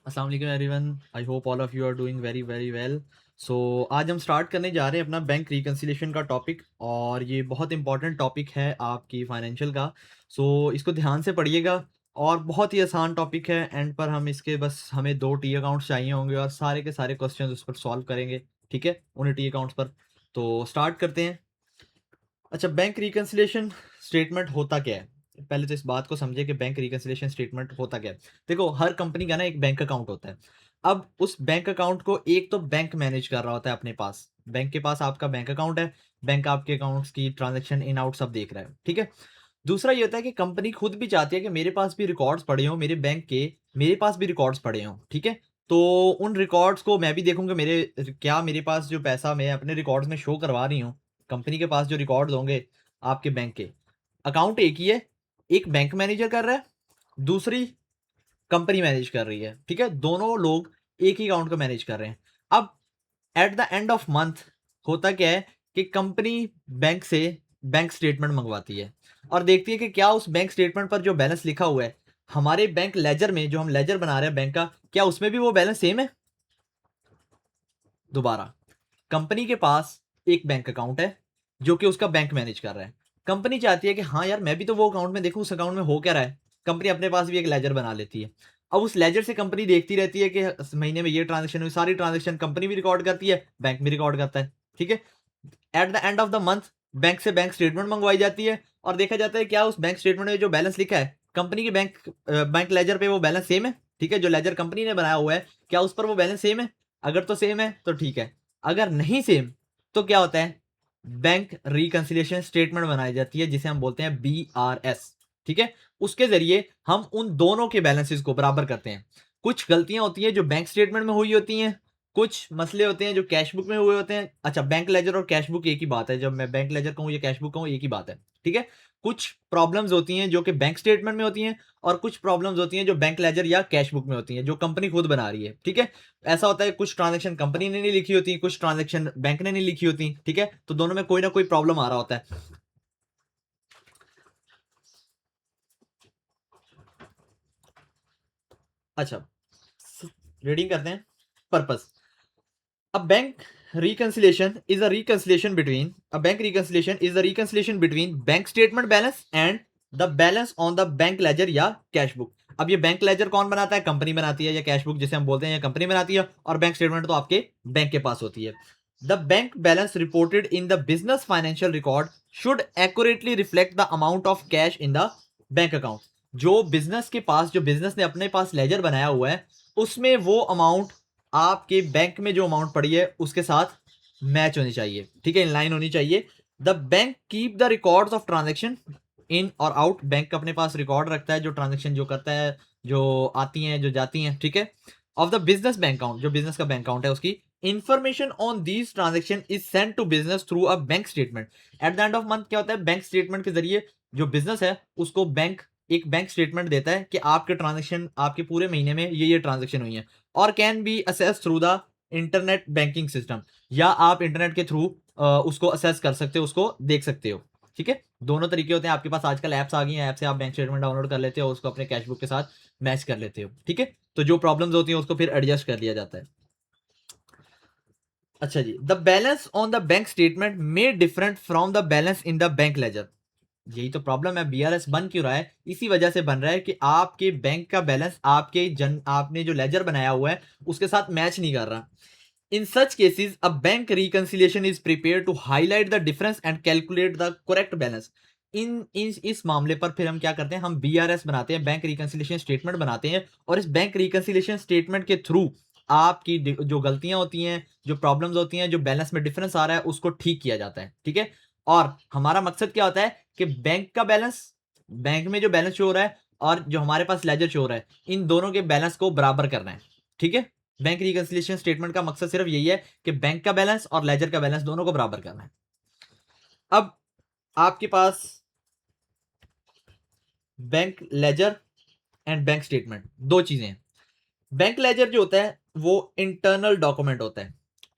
अस्सलाम वालेकुम everyone. I hope all of you are doing very very well. So आज हम स्टार्ट करने जा रहे हैं अपना बैंक रिकन्सिलिएशन का टॉपिक, और ये बहुत इंपॉर्टेंट टॉपिक है आपकी फाइनेंशियल का। सो इसको ध्यान से पढ़िएगा, और बहुत ही आसान टॉपिक है। एंड पर हम इसके बस हमें 2 टी अकाउंट्स चाहिए होंगे और सारे के सारे क्वेश्चंस उस पर सॉल्व करेंगे, ठीक है, उन टी अकाउंट्स पर। तो स्टार्ट करते हैं। अच्छा, बैंक रिकन्सिलिएशन स्टेटमेंट होता क्या है? पहले तो इस बात को समझे कि बैंक रिकन्सिलिएशन स्टेटमेंट होता क्या है। देखो, हर कंपनी का ना एक बैंक अकाउंट होता है। अब उस बैंक अकाउंट को एक तो बैंक मैनेज कर रहा होता है अपने पास। बैंक के पास आपका बैंक अकाउंट है, बैंक आपके अकाउंट्स की ट्रांजैक्शन इन आउट सब देख रहा है, ठीक है। दूसरा ये होता है कि कंपनी खुद भी चाहती है कि मेरे पास भी रिकॉर्ड्स पड़े हों, मेरे बैंक के मेरे पास भी रिकॉर्ड्स पड़े हों, ठीक है। तो उन रिकॉर्ड्स को मैं भी देखूंगा, मेरे पास जो पैसा मैं अपने रिकॉर्ड्स में शो करवा रही हूँ, कंपनी के पास जो रिकॉर्ड्स होंगे आपके बैंक के। अकाउंट एक ही है, एक बैंक मैनेजर कर रहा है, दूसरी कंपनी मैनेज कर रही है, ठीक है। दोनों लोग एक ही अकाउंट को मैनेज कर रहे हैं। अब eight the end of month होता क्या है कि कंपनी बैंक से बैंक स्टेटमेंट मंगवाती है और देखती है कि क्या उस बैंक स्टेटमेंट पर जो बैलेंस लिखा हुआ है हमारे बैंक लेजर में, जो हम लेजर बना रहे हैं बैंक का, क्या उसमें भी वो बैलेंस सेम है। दोबारा, कंपनी के पास एक बैंक अकाउंट है जो कि उसका बैंक मैनेज कर रहा है। कंपनी चाहती है कि हाँ यार, मैं भी तो वो अकाउंट में देखूं उस अकाउंट में हो क्या रहा है। कंपनी अपने पास भी एक लेजर बना लेती है। अब उस लेजर से कंपनी देखती रहती है कि महीने में ये ट्रांजेक्शन हुई, सारी ट्रांजेक्शन कंपनी भी रिकॉर्ड करती है, बैंक भी रिकॉर्ड करता है, ठीक है। Eight the end of the month bank से बैंक स्टेटमेंट मंगवाई जाती है और देखा जाता है क्या उस बैंक स्टेटमेंट में जो बैलेंस लिखा है कंपनी के बैंक लेजर पे वो बैलेंस सेम है, ठीक है। जो लेजर कंपनी ने बनाया हुआ है क्या उस पर वो बैलेंस सेम है। अगर तो सेम है तो ठीक है, अगर नहीं सेम तो क्या होता है, बैंक रिकंसिलिएशन स्टेटमेंट बनाई जाती है जिसे हम बोलते हैं BRS, ठीक है। उसके जरिए हम उन दोनों के बैलेंसेस को बराबर करते हैं। कुछ गलतियां होती हैं जो बैंक स्टेटमेंट में हुई होती हैं, कुछ मसले होते हैं जो कैश बुक में हुए होते हैं। अच्छा, बैंक लेजर और कैश बुक एक ही बात है, जब मैं बैंक लेजर कहूँ या कैश बुक कहूँ एक ही बात है, ठीक है। कुछ प्रॉब्लम्स होती हैं जो कि बैंक स्टेटमेंट में होती हैं, और कुछ प्रॉब्लम्स होती हैं जो बैंक लेजर या कैश बुक में होती हैं जो कंपनी खुद बना रही है, ठीक है। ऐसा होता है, कुछ ट्रांजेक्शन कंपनी ने नहीं लिखी होती, कुछ ट्रांजेक्शन बैंक ने नहीं लिखी होती, ठीक है। तो दोनों में कोई ना कोई प्रॉब्लम आ रहा होता है। अच्छा, रीडिंग करते हैं। Purpose, A bank reconciliation is a reconciliation between a bank reconciliation is the reconciliation between bank statement balance and the balance on the bank ledger या कैश बुक। अब ये बैंक लेजर कौन बनाता है? कंपनी बनाती है, या कैश बुक जिसे हम बोलते हैं या कंपनी बनाती है, और बैंक स्टेटमेंट तो आपके बैंक के पास होती है। The bank balance reported in the business financial record should accurately reflect the amount of cash in the bank account. जो बिजनेस के पास, जो बिजनेस ने अपने पास लेजर बनाया हुआ है, उसमें वो अमाउंट आपके बैंक में जो अमाउंट पड़ी है उसके साथ मैच होनी चाहिए, ठीक है, इनलाइन होनी चाहिए। The bank keep the records of transaction in और आउट। बैंक अपने पास रिकॉर्ड रखता है जो ट्रांजेक्शन जो करता है, जो आती हैं जो जाती हैं, ठीक है। Of the business bank account, जो बिजनेस का बैंक अकाउंट है, उसकी information on these transaction is send to business through a bank statement. At the end of month क्या होता है, बैंक स्टेटमेंट के जरिए जो बिजनेस है उसको बैंक एक बैंक स्टेटमेंट देता है कि आपके ट्रांजेक्शन, आपके पूरे महीने में ये ट्रांजेक्शन हुई है, और can be assess through the internet banking system, या आप इंटरनेट के थ्रू उसको असेस कर सकते हो, उसको देख सकते हो, ठीक है। दोनों तरीके होते हैं। आपके पास आजकल ऐप्स आ गई हैं, ऐप से आप बैंक स्टेटमेंट डाउनलोड कर लेते हो, उसको अपने कैश बुक के साथ मैच कर लेते हो, ठीक है। तो जो प्रॉब्लम्स होती हैं उसको फिर एडजस्ट कर लिया जाता है। अच्छा जी, the balance on the bank statement may different from the balance in the bank ledger. यही तो प्रॉब्लम है, बीआरएस बन क्यों रहा है? इसी वजह से बन रहा है कि आपके बैंक का बैलेंस आपने जो लेजर बनाया हुआ है उसके साथ मैच नहीं कर रहा। In such cases a bank reconciliation is prepare to highlight the difference and calculate the correct balance. इस मामले पर फिर हम क्या करते हैं, हम बीआरएस बनाते हैं, बैंक रिकंसिलिएशन स्टेटमेंट बनाते हैं, और इस बैंक रिकंसिलिएशन स्टेटमेंट के थ्रू आपकी जो गलतियां होती हैं, जो प्रॉब्लम्स होती हैं, जो बैलेंस में डिफरेंस आ रहा है उसको ठीक किया जाता है, ठीक है। और हमारा मकसद क्या होता है कि बैंक का बैलेंस, बैंक में जो बैलेंस शो हो रहा है और जो हमारे पास लेजर शो हो रहा है, इन दोनों के बैलेंस को बराबर करना है, ठीक है। बैंक रिकंसिलिएशन स्टेटमेंट का मकसद सिर्फ यही है कि बैंक का बैलेंस और लेजर का बैलेंस दोनों को बराबर करना है। अब आपके पास bank ledger and bank statement दो चीजें हैं। बैंक लेजर जो होता है वो इंटरनल डॉक्यूमेंट होता है,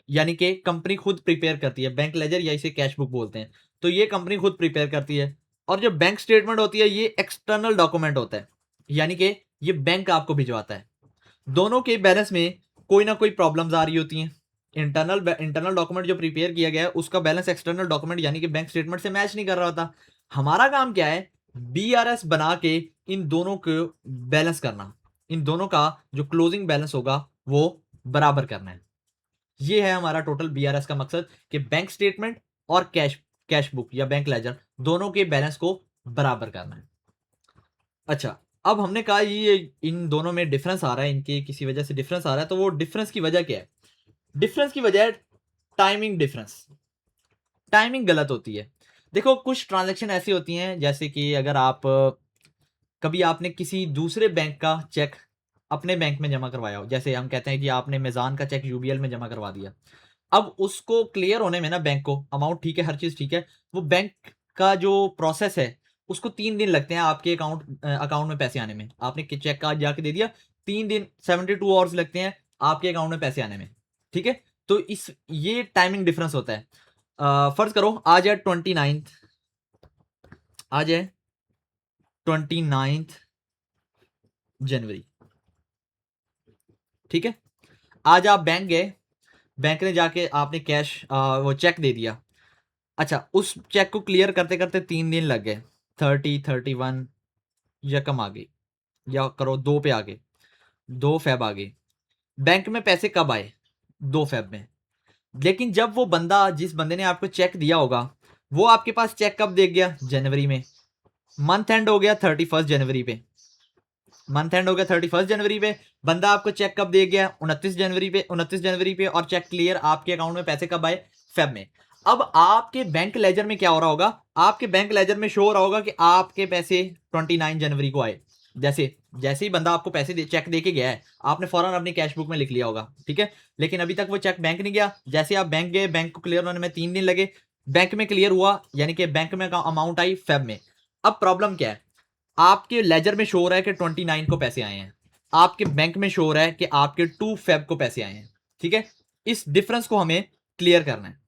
यानी कि कंपनी खुद प्रिपेयर करती है। बैंक लेजर या इसे कैश बुक बोलते हैं, तो ये कंपनी खुद प्रिपेयर करती है। और जो बैंक स्टेटमेंट होती है ये एक्सटर्नल डॉक्यूमेंट होता है, यानी कि ये बैंक आपको भिजवाता है। दोनों के बैलेंस में कोई ना कोई प्रॉब्लम्स आ रही होती हैं। इंटरनल डॉक्यूमेंट जो प्रिपेयर किया गया है उसका बैलेंस एक्सटर्नल डॉक्यूमेंट यानी कि बैंक स्टेटमेंट से मैच नहीं कर रहा होता। हमारा काम क्या है, बीआरएस बना के इन दोनों को बैलेंस करना, इन दोनों का जो क्लोजिंग बैलेंस होगा वो बराबर करना है। ये है हमारा टोटल बीआरएस का मकसद कि बैंक स्टेटमेंट और कैश बुक या बैंक लेजर दोनों के बैलेंस को बराबर करना है। अच्छा, अब हमने कहा ये इन दोनों में डिफरेंस आ रहा है, इनके किसी वजह से डिफरेंस आ रहा है, तो वो डिफरेंस की वजह क्या है? डिफरेंस की वजह है टाइमिंग डिफरेंस। टाइमिंग गलत होती है। देखो कुछ ट्रांजैक्शन ऐसी होती हैं जैसे कि अगर आप कभी आपने किसी दूसरे बैंक का चेक अपने बैंक में जमा करवाया हो, जैसे हम कहते हैं कि आपने मेजान का चेक यूबीएल में जमा करवा दिया। अब उसको क्लियर होने में ना बैंक को अमाउंट ठीक है, हर चीज ठीक है, वो बैंक का जो प्रोसेस है उसको 3 दिन लगते हैं आपके अकाउंट में पैसे आने में। आपने चेक कार्ड जाके दे दिया, 3 दिन 72 आवर्स लगते हैं आपके अकाउंट में पैसे आने में। ठीक है, तो इस ये टाइमिंग डिफरेंस होता है। फर्ज करो आज है 29, आज है 29 जनवरी। ठीक है, आज आप बैंक गए, बैंक ने जाके आपने कैश वो चेक दे दिया। अच्छा, उस चेक को क्लियर करते करते 3 दिन लग गए, 30, 31 यकम आ गई, या करो 2 पे आ गए, 2 फेब आ गई। बैंक में पैसे कब आए? 2 फेब में। लेकिन जब वो बंदा, जिस बंदे ने आपको चेक दिया होगा, वो आपके पास चेक कब दे गया? जनवरी में। मंथ एंड हो गया 31 जनवरी पे, मंथ एंड हो गया 31 जनवरी पे। बंदा आपको चेक कब दे गया? 29 जनवरी पे, 29 जनवरी पे। और चेक क्लियर आपके अकाउंट में पैसे कब आए? फेब में। अब आपके बैंक लेजर में क्या हो रहा होगा? आपके बैंक लेजर में शो हो रहा होगा कि आपके पैसे 29 जनवरी को आए। जैसे जैसे ही बंदा आपको पैसे चेक दे के गया है, आपने फौरन अपनी कैश बुक में लिख लिया होगा। ठीक है, लेकिन अभी तक वो चेक बैंक नहीं गया। जैसे आप बैंक गए, बैंक को क्लियर होने में 3 दिन लगे, बैंक में क्लियर हुआ, यानी कि बैंक में अमाउंट आई फेब में। अब प्रॉब्लम क्या है? आपके लेजर में शो हो रहा है कि 29 को पैसे आए हैं, आपके बैंक में शो हो रहा है कि आपके 2 फेब को पैसे आए हैं। ठीक है, इस डिफरेंस को हमें क्लियर करना है।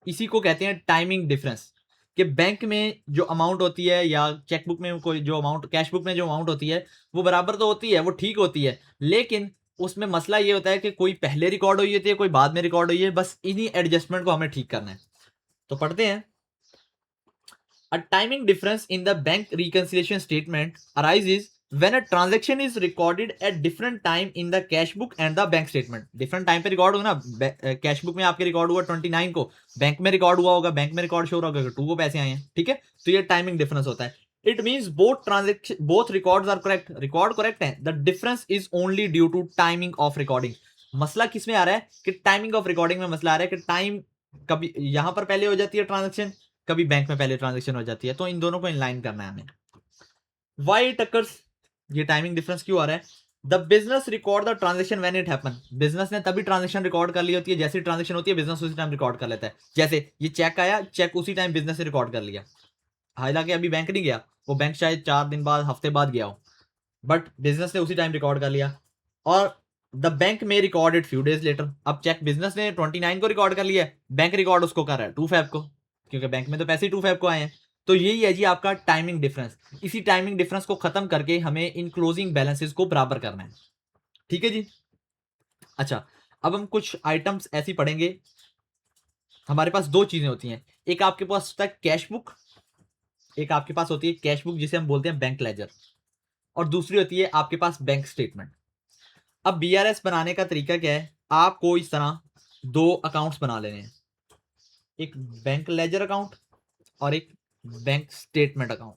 इसी को कहते हैं टाइमिंग डिफरेंस, कि बैंक में जो अमाउंट होती है या चेकबुक में कोई जो अमाउंट, कैश बुक में जो अमाउंट होती है, वो बराबर तो होती है, वो ठीक होती है, लेकिन उसमें मसला ये होता है कि कोई पहले रिकॉर्ड हुई होती है, कोई बाद में रिकॉर्ड हुई है। बस इन्हीं एडजस्टमेंट को हमें ठीक करना है। तो पढ़ते हैं। A timing difference in the bank reconciliation statement arises when a transaction is recorded at different time in the cash book and the bank statement. Different time पे रिकॉर्ड होगा ना, कैश बुक में आपके रिकॉर्ड हुआ 29 को, bank में record हुआ होगा, बैंक में रिकॉर्ड शो होगा 2 को पैसे आए हैं। ठीक है, तो ये टाइमिंग डिफरेंस होता है। It means both transaction, both records are correct, record correct है, the difference is only due to timing of recording. मसला किस में आ रहा है? कि टाइमिंग ऑफ रिकॉर्डिंग में मसला आ रहा है कि टाइम कभी यहां पर पहले हो जाती है ट्रांजेक्शन, कभी बैंक में पहले ट्रांजेक्शन हो जाती है। तो इन दोनों को इनलाइन करना है हमें। वाई इट अकर्स, ये टाइमिंग डिफरेंस क्यों आ रहा है? The business record the transaction when it happen. Business ने तभी ट्रांजेक्शन रिकॉर्ड कर ली होती है, जैसी ट्रांजेक्शन होती है बिजनेस उसी टाइम रिकॉर्ड कर लेता है। जैसे ये चेक आया, चेक उसी टाइम बिजनेस ने रिकॉर्ड कर लिया, हालांकि अभी बैंक नहीं गया, वो बैंक शायद 4 दिन बाद, हफ्ते बाद गया हो, बट बिजनेस ने उसी टाइम रिकॉर्ड कर लिया। और द बैंक में रिकॉर्डेड फ्यू डेज लेटर। अब चेक बिजनेस ने 29 को रिकॉर्ड कर लिया है, बैंक रिकॉर्ड उसको कर रहा है 2 फेब को, क्योंकि बैंक में तो पैसे ही 2 फेब को आए हैं। तो यही है जी आपका टाइमिंग डिफरेंस। इसी टाइमिंग डिफरेंस को खत्म करके हमें इन क्लोजिंग बैलेंसेस को बराबर करना है। ठीक है जी। अच्छा, अब हम कुछ आइटम्स ऐसी पढ़ेंगे। हमारे पास 2 चीजें होती हैं, एक आपके पास होता है कैश बुक, एक आपके पास होती है कैश बुक जिसे हम बोलते हैं बैंक लेजर, और दूसरी होती है आपके पास बैंक स्टेटमेंट। अब बीआरएस बनाने का तरीका क्या है? आपको इस तरह 2 अकाउंट्स बना लेने हैं, एक बैंक लेजर अकाउंट और एक बैंक स्टेटमेंट अकाउंट।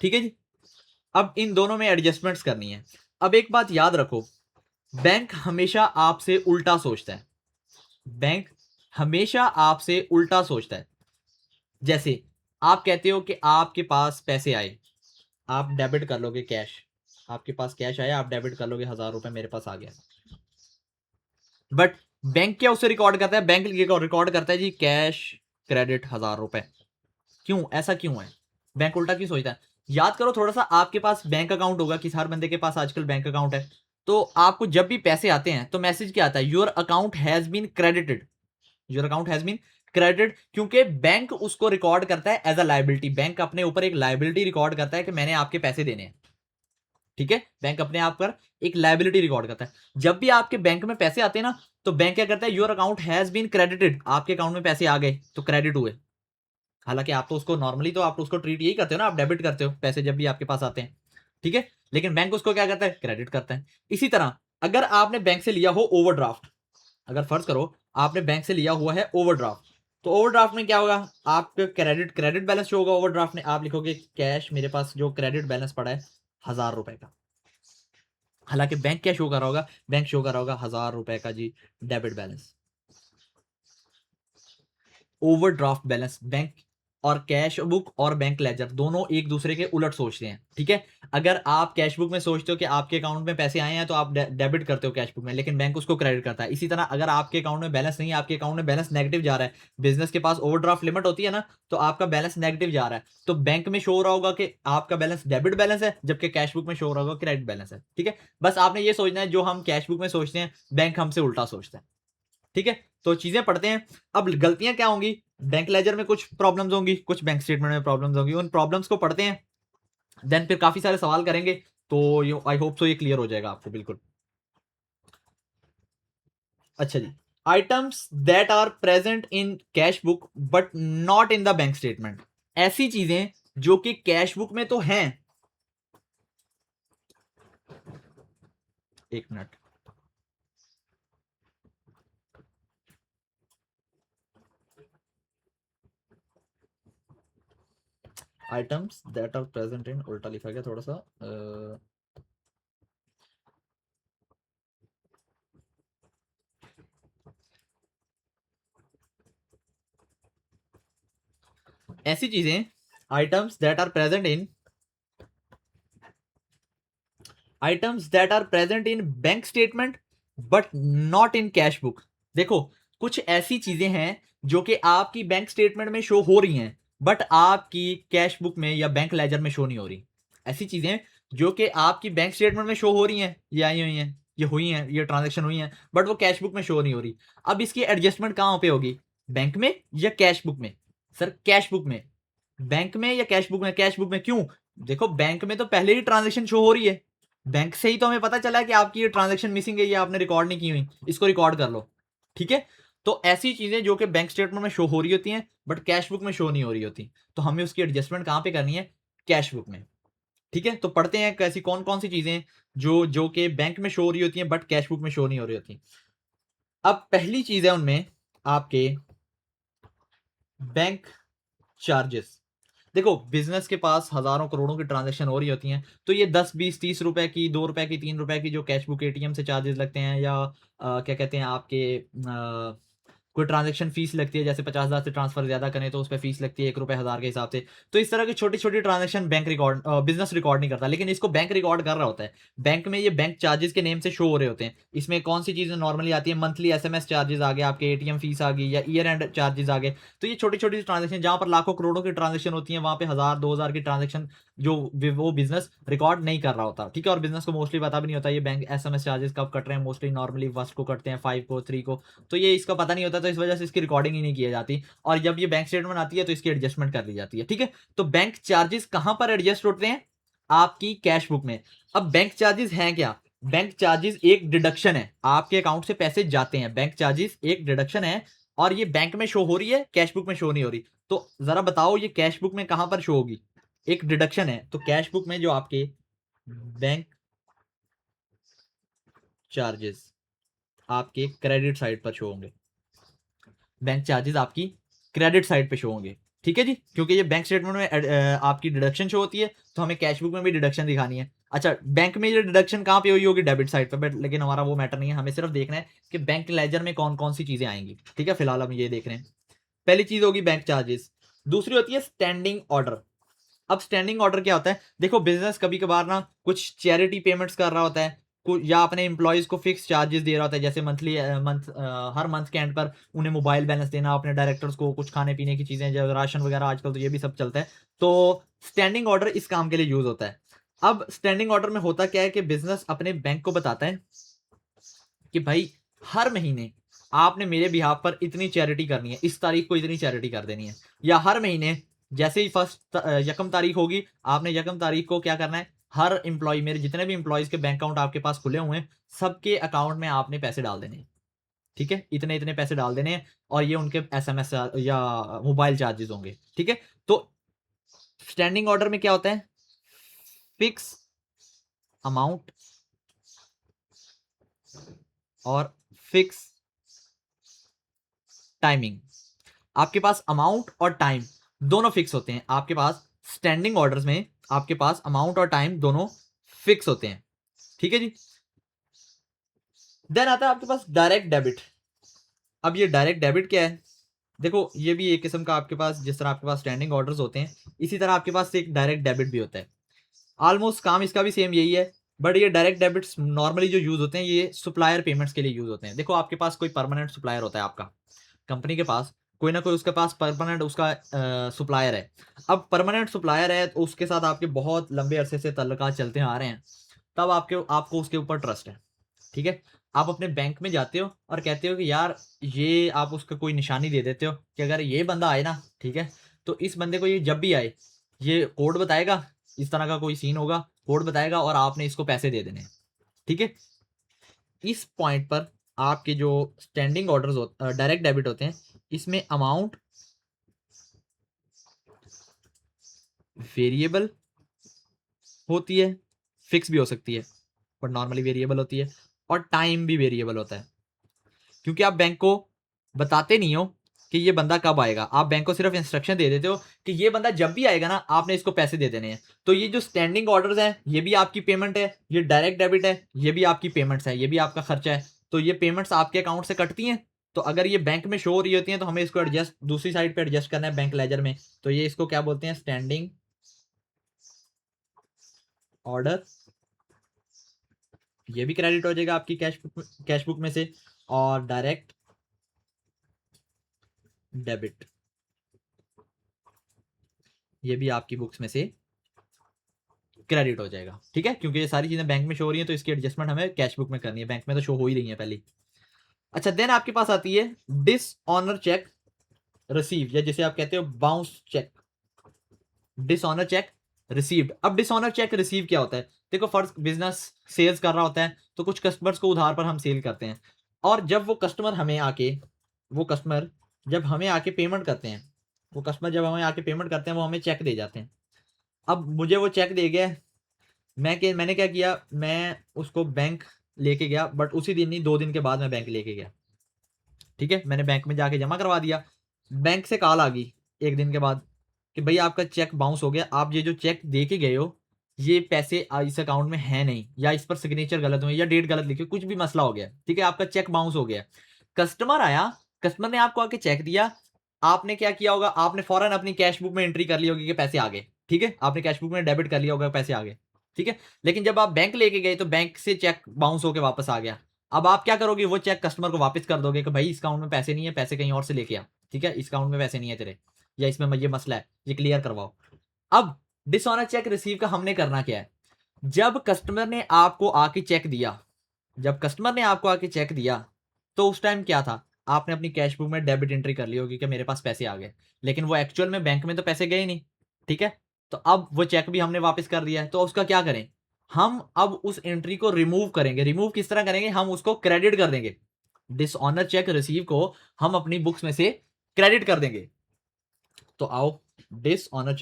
ठीक है जी। अब इन दोनों में एडजस्टमेंट्स करनी है। अब एक बात याद रखो, बैंक हमेशा आपसे उल्टा सोचता है, बैंक हमेशा आपसे उल्टा सोचता है। जैसे आप कहते हो कि आपके पास पैसे आए, आप डेबिट कर लोगे कैश, आपके पास कैश आया, आप डेबिट कर लोगे 1000 रुपए मेरे पास आ गया। बट बैंक क्या उसे रिकॉर्ड करता है? बैंक रिकॉर्ड करता है जी कैश क्रेडिट 1000 रुपए। क्यों? ऐसा क्यों है? बैंक उल्टा क्यों सोचता है? याद करो थोड़ा सा, आपके पास बैंक अकाउंट होगा, किस हर बंदे के पास आजकल बैंक अकाउंट है। तो आपको जब भी पैसे आते हैं तो मैसेज क्या आता है? Your account has been credited, your account has been credit. क्योंकि बैंक उसको रिकॉर्ड करता है एज अ लाइबिलिटी, बैंक अपने ऊपर एक लाइबिलिटी रिकॉर्ड करता है कि मैंने आपके पैसे देने हैं। ठीक है, बैंक अपने आप पर एक लायबिलिटी रिकॉर्ड करता है। जब भी आपके बैंक में पैसे आते हैं ना, तो बैंक क्या करता है, your account has been credited, आपके अकाउंट में पैसे आ गए तो क्रेडिट हुए। हालांकि आप तो उसको नॉर्मली तो आप उसको ट्रीट यही करते हो ना, आप डेबिट करते हो पैसे जब भी आपके पास आते हैं, ठीक है, लेकिन बैंक उसको क्या करता है, क्रेडिट करता है। इसी तरह अगर आपने बैंक से लिया हो ओवरड्राफ्ट, अगर फर्ज करो आपने बैंक से लिया हुआ है ओवरड्राफ्ट, तो ओवरड्राफ्ट में क्या होगा, आपका क्रेडिट क्रेडिट बैलेंस जो होगा ओवरड्राफ्ट में, आप लिखोगे कैश मेरे पास जो क्रेडिट बैलेंस पड़ा है 1000 रुपए का। हालांकि बैंक क्या शो कर रहा होगा, बैंक शो कर रहा होगा 1000 रुपए का जी debit balance. Overdraft balance, bank और कैश बुक और बैंक लेजर दोनों एक दूसरे के उलट सोचते हैं, ठीक है। अगर आप कैश बुक में सोचते हो कि आपके अकाउंट में पैसे आए हैं तो आप डेबिट करते हो कैश बुक में, लेकिन बैंक उसको क्रेडिट करता है। इसी तरह अगर आपके अकाउंट में बैलेंस नहीं है, आपके अकाउंट में बैलेंस नेगेटिव जा रहा है, बिजनेस के पास ओवरड्राफ्ट लिमिट होती है ना, तो आपका बैलेंस नेगेटिव जा रहा है, तो बैंक में शो हो रहा होगा कि आपका बैलेंस डेबिट बैलेंस है, जबकि कैश बुक में शो हो रहा होगा क्रेडिट बैलेंस है, ठीक है। बस आपने ये सोचना है, जो हम कैश बुक में सोचते हैं बैंक हमसे उल्टा सोचता है, ठीक है। तो चीजें पढ़ते हैं। अब गलतियां क्या होंगी, बैंक लेजर में कुछ प्रॉब्लम्स होंगी, कुछ बैंक स्टेटमेंट में प्रॉब्लम्स होंगी, उन प्रॉब्लम्स को पढ़ते हैं, देन फिर काफी सारे सवाल करेंगे, तो आई होप सो ये क्लियर हो जाएगा आपको बिल्कुल। अच्छा जी, items that are present in cash book but not in the bank statement, ऐसी चीजें जो कि कैश बुक में तो हैं, एक minute, items that are present in, उल्टा लिखा गया थोड़ा सा, ऐसी चीजें, items that are present in, items that are present in bank statement but not in cash book. देखो, कुछ ऐसी चीजें हैं जो कि आपकी बैंक स्टेटमेंट में शो हो रही हैं, बट आपकी कैश बुक में या बैंक लेजर में शो नहीं हो रही। ऐसी चीजें जो कि आपकी बैंक स्टेटमेंट में शो हो रही हैं, ये आई हुई हैं, ये हुई हैं, ये ट्रांजेक्शन हुई हैं, बट वो कैश बुक में शो नहीं हो रही। अब इसकी एडजस्टमेंट कहां पे होगी, बैंक में या कैश बुक में? सर कैश बुक में। बैंक में या कैश बुक में? कैश बुक में। क्यों? देखो, बैंक में तो पहले ही ट्रांजेक्शन शो हो रही है, बैंक से ही तो हमें पता चला कि आपकी ये ट्रांजैक्शन मिसिंग है, ये आपने रिकॉर्ड नहीं की हुई, इसको रिकॉर्ड कर लो, ठीक है। तो ऐसी चीजें जो कि बैंक स्टेटमेंट में शो हो रही होती हैं बट कैश बुक में शो नहीं हो रही होती, तो हमें उसकी एडजस्टमेंट कहां पे करनी है, कैश बुक में, ठीक है। तो पढ़ते हैं कैसी कौन कौन सी चीजें जो जो कि बैंक में शो हो रही होती हैं बट कैश बुक में शो नहीं हो रही होती। अब पहली चीज है उनमें आपके बैंक चार्जेस। देखो, बिजनेस के पास हजारों करोड़ों की ट्रांजैक्शन हो रही होती हैं, तो ये 10 20 30 रुपए की, 2 रुपए की, 3 रुपए की जो कैश बुक एटीएम से चार्जेस लगते हैं, या क्या कहते हैं आपके कोई ट्रांजैक्शन फीस लगती है, जैसे 50,000 से ट्रांसफर ज्यादा करें तो उस पर फीस लगती है 1 रुपए 1000 के हिसाब से। तो इस तरह की छोटी छोटी transaction bank record business record नहीं करता, लेकिन इसको बैंक रिकॉर्ड कर रहा होता है। बैंक में ये बैंक चार्जेस के नेम से शो हो रहे होते हैं। इसमें कौन सी चीजें नॉर्मली आती है, मंथली एसएमएस चार्जेस आ गए, आपके एटीएम फीस आ गई, या ईयर एंड चार्जेस आ गए। तो ये छोटी छोटी ट्रांजेक्शन जहां पर लाखों करोड़ों की ट्रांजेक्शन होती है, वहां पे 1000 2000 की ट्रांजेक्शन जो वो बिजनेस रिकॉर्ड नहीं कर रहा होता, ठीक है। और बिजनेस को मोस्टली पता भी नहीं होता ये बैंक एसएमएस चार्जेस कब कट रहे हैं, मोस्टली नॉर्मली फर्स्ट को कटते हैं, 5 को, 3 को, तो ये इसका पता नहीं होता, तो इस वजह से इसकी रिकॉर्डिंग ही नहीं की जाती। और जब ये बैंक स्टेटमेंट आती है तो इसकी एडजस्टमेंट कर ली जाती है, ठीक है। तो बैंक चार्जेस कहां पर एडजस्ट होते हैं, आपकी कैश बुक में। अब बैंक चार्जेस हैं क्या, बैंक चार्जेस एक डिडक्शन है, आपके अकाउंट से पैसे जाते हैं, बैंक चार्जेस एक डिडक्शन है, और ये बैंक में शो हो रही है, कैश बुक में शो नहीं हो रही। तो जरा बताओ ये कैश बुक में कहां पर शो होगी, एक डिडक्शन है, तो कैश बुक में जो आपके बैंक चार्जेस आपके क्रेडिट साइड पर शो होंगे, बैंक चार्जेस आपकी क्रेडिट साइड पे शो होंगे, ठीक है जी। क्योंकि ये बैंक स्टेटमेंट में आपकी डिडक्शन शो होती है, तो हमें कैश बुक में भी डिडक्शन दिखानी है। अच्छा, बैंक में ये डिडक्शन कहाँ पे हुई होगी, डेबिट साइड पे, बट लेकिन हमारा वो मैटर नहीं है, हमें सिर्फ देखना है कि बैंक लेजर में कौन कौन सी चीजें आएंगी, ठीक है। फिलहाल हम ये देख रहे हैं, पहली चीज होगी बैंक चार्जेस, दूसरी होती है स्टैंडिंग ऑर्डर। अब स्टैंडिंग ऑर्डर क्या होता है, देखो बिजनेस कभी कभार ना कुछ चैरिटी पेमेंट्स कर रहा होता है, या अपने एम्प्लॉयज को फिक्स चार्जेस दे रहा होता है, जैसे मंथली हर मंथ के एंड पर उन्हें मोबाइल बैलेंस देना, अपने डायरेक्टर्स को कुछ खाने पीने की चीजें, जो राशन वगैरह आजकल तो ये भी सब चलता है, तो स्टैंडिंग ऑर्डर इस काम के लिए यूज होता है। अब स्टैंडिंग ऑर्डर में होता क्या है कि बिजनेस अपने बैंक को बताता है कि भाई हर महीने आपने मेरे बिहाफ पर इतनी चैरिटी करनी है, इस तारीख को इतनी चैरिटी कर देनी है, या हर महीने जैसे ही फर्स्ट यकम तारीख होगी, आपने यकम तारीख को क्या करना है, हर एम्प्लॉय, मेरे जितने भी एम्प्लॉयज के बैंक अकाउंट आपके पास खुले हुए हैं, सबके अकाउंट में आपने पैसे डाल देने हैं, ठीक है, इतने इतने पैसे डाल देने हैं, और ये उनके एसएमएस या मोबाइल चार्जेस होंगे, ठीक है। तो स्टैंडिंग ऑर्डर में क्या होता है, फिक्स अमाउंट और फिक्स टाइमिंग। आपके पास अमाउंट और टाइम दोनों फिक्स होते हैं, आपके पास स्टैंडिंग ऑर्डर्स में आपके पास अमाउंट और टाइम दोनों फिक्स होते हैं, ठीक है जी। देन आता है आपके पास डायरेक्ट डेबिट। अब ये डायरेक्ट डेबिट क्या है, देखो ये भी एक किस्म का आपके पास, जिस तरह आपके पास स्टैंडिंग ऑर्डर्स होते हैं, इसी तरह आपके पास एक डायरेक्ट डेबिट भी होता है। ऑलमोस्ट काम इसका भी सेम यही है, बट ये डायरेक्ट डेबिट्स नॉर्मली जो यूज होते हैं ये सप्लायर पेमेंट्स के लिए यूज होते हैं। देखो आपके पास कोई परमानेंट सप्लायर होता है, आपका कंपनी के पास कोई ना कोई उसके पास परमानेंट उसका सप्लायर है। अब परमानेंट सप्लायर है तो उसके साथ आपके बहुत लंबे अरसे से ताल्लुकात चलते आ रहे हैं, तब आपको उसके ऊपर ट्रस्ट है, ठीक है। आप अपने बैंक में जाते हो और कहते हो कि यार, ये आप उसका कोई निशानी दे देते हो कि अगर ये बंदा आए ना, ठीक है, तो इस बंदे को ये जब भी आए ये कोड बताएगा, इस तरह का कोई सीन होगा, कोड बताएगा और आपने इसको पैसे दे देने हैं, ठीक है। इस पॉइंट पर आपके जो स्टैंडिंग ऑर्डर्स डायरेक्ट डेबिट होते हैं, इसमें अमाउंट वेरिएबल होती है, फिक्स भी हो सकती है, बट नॉर्मली वेरिएबल होती है, और टाइम भी वेरिएबल होता है, क्योंकि आप बैंक को बताते नहीं हो कि ये बंदा कब आएगा, आप बैंक को सिर्फ इंस्ट्रक्शन दे देते हो कि ये बंदा जब भी आएगा ना आपने इसको पैसे दे देने हैं। तो ये जो स्टैंडिंग ऑर्डर्स हैं ये भी आपकी पेमेंट है, ये डायरेक्ट डेबिट है ये भी आपकी पेमेंट्स है, ये भी आपका खर्चा है। तो ये पेमेंट्स आपके अकाउंट से कटती हैं, तो अगर ये बैंक में शो हो रही होती हैं तो हमें इसको एडजस्ट दूसरी साइड पे एडजस्ट करना है बैंक लेजर में। तो ये इसको क्या बोलते हैं, स्टैंडिंग ऑर्डर। ये भी क्रेडिट हो जाएगा आपकी कैश बुक में से, और डायरेक्ट डेबिट ये भी आपकी बुक्स में से क्रेडिट हो जाएगा, ठीक है, क्योंकि ये सारी चीजें बैंक में शो हो रही हैं तो इसकी एडजस्टमेंट हमें कैश बुक में करनी है, बैंक में तो शो हो ही रही है पहले। अच्छा, देन आपके पास आती है डिसऑनर चेक रिसीव, या जिसे आप कहते हो bounce cheque, dishonour cheque received. अब डिसऑनर चेक रिसीव क्या होता है, देखो फर्स्ट बिजनेस सेल्स कर रहा होता है तो कुछ कस्टमर्स को उधार पर हम सेल करते हैं, और जब वो कस्टमर जब हमें आके पेमेंट करते हैं, वो कस्टमर जब हमें आके पेमेंट करते हैं वो हमें चेक दे जाते हैं। अब मुझे वो चेक दे गया, मैंने क्या किया, मैं उसको बैंक लेके गया, बट उसी दिन नहीं 2 दिन के बाद मैं बैंक लेके गया, ठीक है, मैंने बैंक में जाके जमा करवा दिया। बैंक से कॉल आ गई 1 दिन के बाद कि भाई आपका चेक बाउंस हो गया, आप ये जो चेक दे के गए हो ये पैसे इस अकाउंट में है नहीं, या इस पर सिग्नेचर गलत हुए या डेट गलत लिखी, कुछ भी मसला हो गया, ठीक है, आपका चेक बाउंस हो गया। कस्टमर आया, कस्टमर ने आपको आके चेक दिया, आपने क्या किया होगा, आपने फौरन अपनी कैश बुक में एंट्री कर ली होगी कि पैसे आ गए, ठीक है, आपने कैश बुक में डेबिट कर लिया होगा पैसे आ गए, ठीक है। लेकिन जब आप बैंक लेके गए तो बैंक से चेक बाउंस होकर वापस आ गया। अब आप क्या करोगे, वो चेक कस्टमर को वापस कर दोगे कि भाई इस अकाउंट में पैसे नहीं है, पैसे कहीं और से लेके आ, ठीक है, इस अकाउंट में पैसे नहीं है तेरे, या इसमें ये मसला है, ये क्लियर करवाओ। अब डिसऑनर चेक रिसीव का हमने करना क्या है, जब कस्टमर ने आपको आके चेक दिया, जब कस्टमर ने आपको आके चेक दिया तो उस टाइम क्या था, आपने अपनी कैश बुक में डेबिट एंट्री कर ली होगी कि मेरे पास पैसे आ गए, लेकिन वो एक्चुअल में बैंक में तो पैसे गए नहीं, ठीक है। तो अब वो चेक भी हमने वापस कर दिया है, तो उसका क्या करें, हम अब उस एंट्री को रिमूव करेंगे। रिमूव किस तरह करेंगे, हम उसको क्रेडिट कर देंगे, डिसऑनर चेक रिसीव को हम अपनी बुक्स में से क्रेडिट कर देंगे। तो आओ, डिसऑनर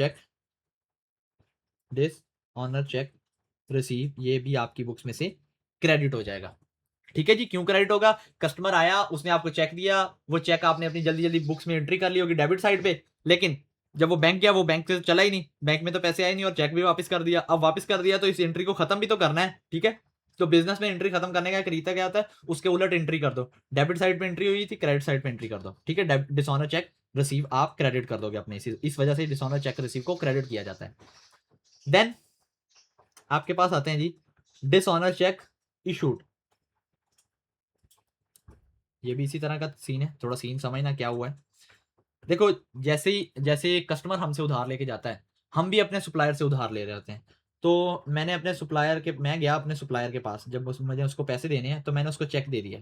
चेक रिसीव ये भी आपकी बुक्स में से क्रेडिट हो जाएगा, ठीक है जी। क्यों क्रेडिट होगा, कस्टमर आया उसने आपको चेक दिया, वो चेक आपने अपनी जल्दी जल्दी बुक्स में एंट्री कर ली होगी डेबिट साइड पे, लेकिन जब वो बैंक गया वो बैंक से तो चला ही नहीं, बैंक में तो पैसे आए नहीं और चेक भी वापस कर दिया। अब वापस कर दिया तो इस एंट्री को खत्म भी तो करना है, ठीक है। तो बिजनेस में एंट्री खत्म करने का एक तरीका क्या होता है, उसके उलट एंट्री कर दो, डेबिट साइड पे एंट्री हुई थी क्रेडिट साइड पे एंट्री कर दो, ठीक है। डिसऑनर चेक रिसीव आप क्रेडिट कर दोगे अपने, इस वजह से डिसऑनर चेक रिसीव को क्रेडिट किया जाता है। देन आपके पास आते हैं जी डिसऑनर चेक इशूड। ये भी इसी तरह का सीन है, थोड़ा सीन समझना क्या हुआ है। देखो जैसे कस्टमर हमसे उधार लेके जाता है, हम भी अपने सप्लायर से उधार ले रहे होते हैं। तो मैं गया अपने सप्लायर के पास, जब मुझे उसको पैसे देने हैं तो मैंने उसको चेक दे दिया।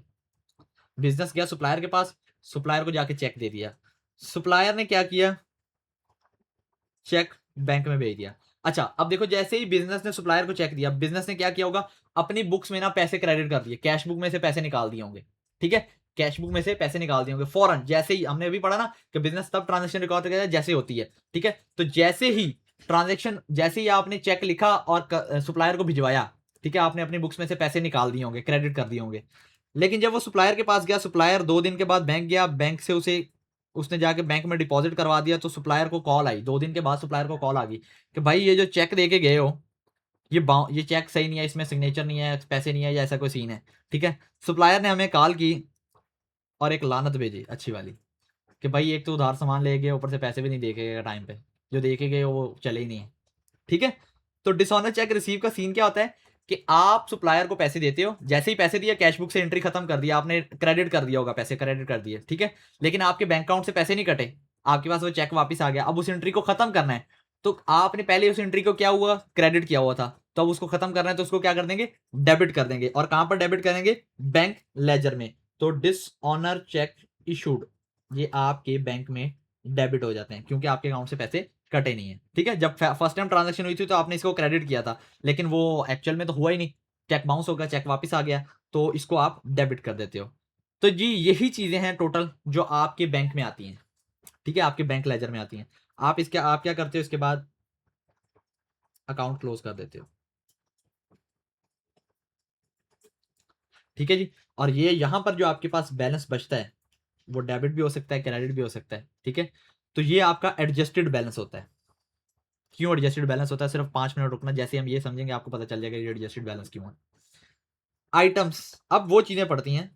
बिजनेस गया सप्लायर के पास, सप्लायर को जाके चेक दे दिया, सप्लायर ने क्या किया, चेक बैंक में भेज दिया। अच्छा, अब देखो जैसे ही बिजनेस ने सप्लायर को चेक दिया, बिजनेस ने क्या किया होगा, अपनी बुक्स में ना पैसे क्रेडिट कर दिए, कैश बुक में से पैसे निकाल दिए होंगे। ठीक है, कैश बुक में से पैसे निकाल दिए होंगे फौरन, जैसे ही हमने अभी पढ़ा ना कि बिजनेस तब ट्रांजेक्शन रिकॉर्ड करता है जैसे होती है। ठीक है, तो जैसे ही ट्रांजेक्शन, जैसे ही आपने चेक लिखा और सप्लायर को भिजवाया, ठीक है, आपने अपनी बुक्स में से पैसे निकाल दिए होंगे, क्रेडिट कर दिए होंगे। लेकिन जब वो सप्लायर के पास गया, सप्लायर 2 दिन के बाद बैंक गया, बैंक से उसने जाके बैंक में डिपॉजिट करवा दिया, तो सप्लायर को कॉल आई, 2 दिन के बाद सप्लायर को कॉल आ गई कि भाई ये जो चेक दे के गए हो, ये चेक सही नहीं है, इसमें सिग्नेचर नहीं है, पैसे नहीं है, या ऐसा कोई सीन है। ठीक है, सप्लायर ने हमें कॉल की और एक लानत भेजी अच्छी वाली कि भाई एक तो उधार सामान ले गए, ऊपर से पैसे भी नहीं देके गए टाइम पे, जो देके गए वो चले ही नहीं है। ठीक है, तो डिसऑनर चेक रिसीव का सीन क्या होता है कि आप सप्लायर को पैसे देते हो, जैसे ही पैसे दिया, कैश बुक से एंट्री खत्म कर दिया, आपने क्रेडिट कर दिया होगा, पैसे क्रेडिट कर दिए। ठीक है, लेकिन आपके बैंक अकाउंट से पैसे नहीं कटे, आपके पास वो चेक वापस आ गया। अब उस एंट्री को खत्म करना है, तो आपने पहले उस एंट्री को क्या हुआ, क्रेडिट किया हुआ था, तो अब उसको खत्म करना है, तो उसको क्या कर देंगे, डेबिट कर देंगे। और कहां पर डेबिट करेंगे, बैंक लेजर में। तो डिसऑनर चेक इशूड, ये आपके बैंक में डेबिट हो जाते हैं, क्योंकि आपके अकाउंट से पैसे कटे नहीं है। ठीक है, जब फर्स्ट टाइम ट्रांजेक्शन हुई थी तो आपने इसको क्रेडिट किया था, लेकिन वो एक्चुअल में तो हुआ ही नहीं, चेक बाउंस हो गया, चेक वापस आ गया, तो इसको आप डेबिट कर देते हो। तो जी यही चीजें हैं टोटल जो आपके बैंक में आती हैं। ठीक है, आपके बैंक लेजर में आती हैं। आप क्या करते हो, इसके बाद अकाउंट क्लोज कर देते हो। ठीक है जी, और ये यहां पर जो आपके पास बैलेंस बचता है, वो डेबिट भी हो सकता है, क्रेडिट भी हो सकता है। ठीक है, तो ये आपका एडजस्टेड बैलेंस होता है। क्यों एडजस्टेड बैलेंस होता है, सिर्फ 5 मिनट रुकना, जैसे हम ये समझेंगे आपको पता चल जाएगा ये एडजस्टेड बैलेंस क्यों है। आइटम्स, अब वो चीजें पड़ती हैं,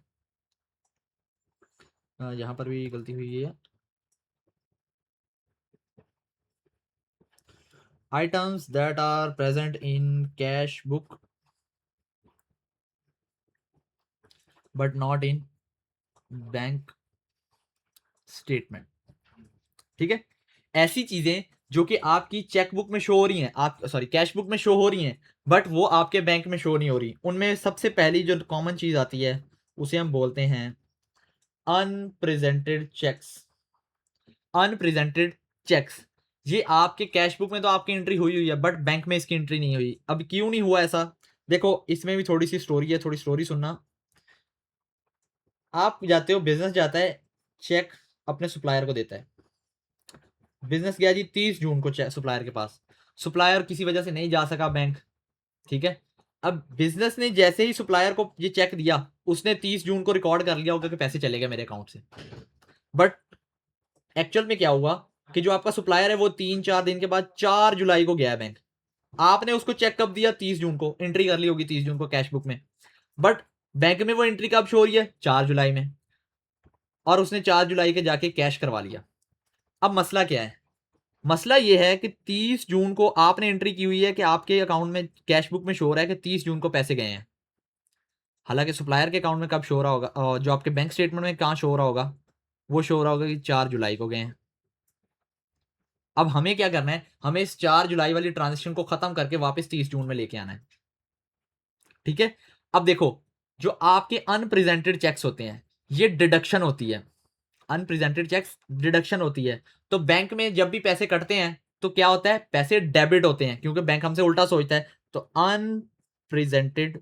यहां पर भी गलती हुई है। Items that are present in cash book but not in bank statement. ठीक है, ऐसी चीजें जो कि आपकी चेक बुक में शो हो रही हैं, आप सॉरी कैश बुक में शो हो रही हैं, बट वो आपके बैंक में शो नहीं हो रही। उनमें सबसे पहली जो कॉमन चीज आती है उसे हम बोलते हैं अनप्रेजेंटेड चेक्स। अनप्रेजेंटेड चेक्स, ये आपके कैश बुक में तो आपकी एंट्री हुई हुई है, बट बैंक में इसकी एंट्री नहीं हुई। अब क्यों नहीं हुआ ऐसा, देखो इसमें भी थोड़ी सी स्टोरी है, थोड़ी स्टोरी सुनना। आप जाते हो, बिजनेस जाता है, चेक अपने सप्लायर को देता है। बिजनेस गया जी 30 जून को सप्लायर के पास, सप्लायर किसी वजह से नहीं जा सका बैंक। ठीक है, अब बिजनेस ने जैसे ही सप्लायर को ये चेक दिया, उसने 30 जून को रिकॉर्ड कर लिया होगा कि पैसे चले गए मेरे अकाउंट से। बट एक्चुअल में क्या हुआ कि जो आपका सप्लायर है वो 3-4 दिन के बाद 4 जुलाई को गया है बैंक। आपने उसको चेक कब दिया, 30 जून को, एंट्री कर ली होगी 30 जून को कैश बुक में, बट बैंक में वो एंट्री कब शो हो रही है, 4 जुलाई में, और उसने 4 जुलाई के जाके कैश करवा लिया। अब मसला क्या है, मसला ये है कि 30 जून को आपने एंट्री की हुई है कि आपके अकाउंट में कैश बुक में शो हो रहा है कि 30 जून को पैसे गए हैं, हालांकि सप्लायर के अकाउंट में कब शो हो रहा होगा, और जो आपके बैंक स्टेटमेंट में कहाँ शो हो रहा होगा, वो शो हो रहा होगा कि 4 जुलाई को गए हैं। अब हमें क्या करना है, हमें इस 4 जुलाई वाली ट्रांजेक्शन को खत्म करके वापस 30 जून में लेके आना है। ठीक है, अब देखो जो आपके अनप्रेजेंटेड चेक्स होते हैं, ये डिडक्शन होती है। अनप्रेजेंटेड चेक्स डिडक्शन होती है, तो बैंक में जब भी पैसे कटते हैं तो क्या होता है, पैसे डेबिट होते हैं, क्योंकि बैंक हमसे उल्टा सोचता है। तो अनप्रेजेंटेड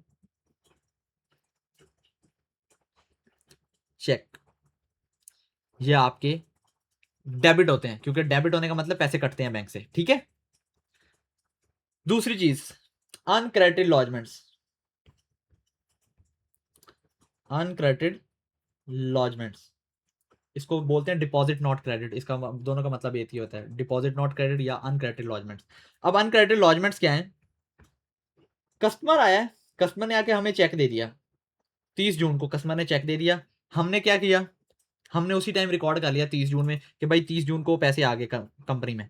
चेक ये आपके डेबिट होते हैं, क्योंकि डेबिट होने का मतलब पैसे कटते हैं बैंक से। ठीक है, दूसरी चीज अनक्रेडिटेड लॉजमेंट्स। अनक्रेडिटेड लॉजमेंट्स, इसको बोलते हैं डिपॉजिट नॉट क्रेडिट, इसका दोनों का मतलब एक ही होता है, डिपॉजिट नॉट क्रेडिट या अनक्रेडिटेड लॉजमेंट्स। अब अनक्रेडिटेड लॉजमेंट्स क्या है, कस्टमर आया, कस्टमर ने आके हमें चेक दे दिया, 30 जून को कस्टमर ने चेक दे दिया, हमने क्या किया, हमने उसी टाइम रिकॉर्ड कर लिया 30 जून में कि भाई 30 जून को पैसे आ गए कंपनी में।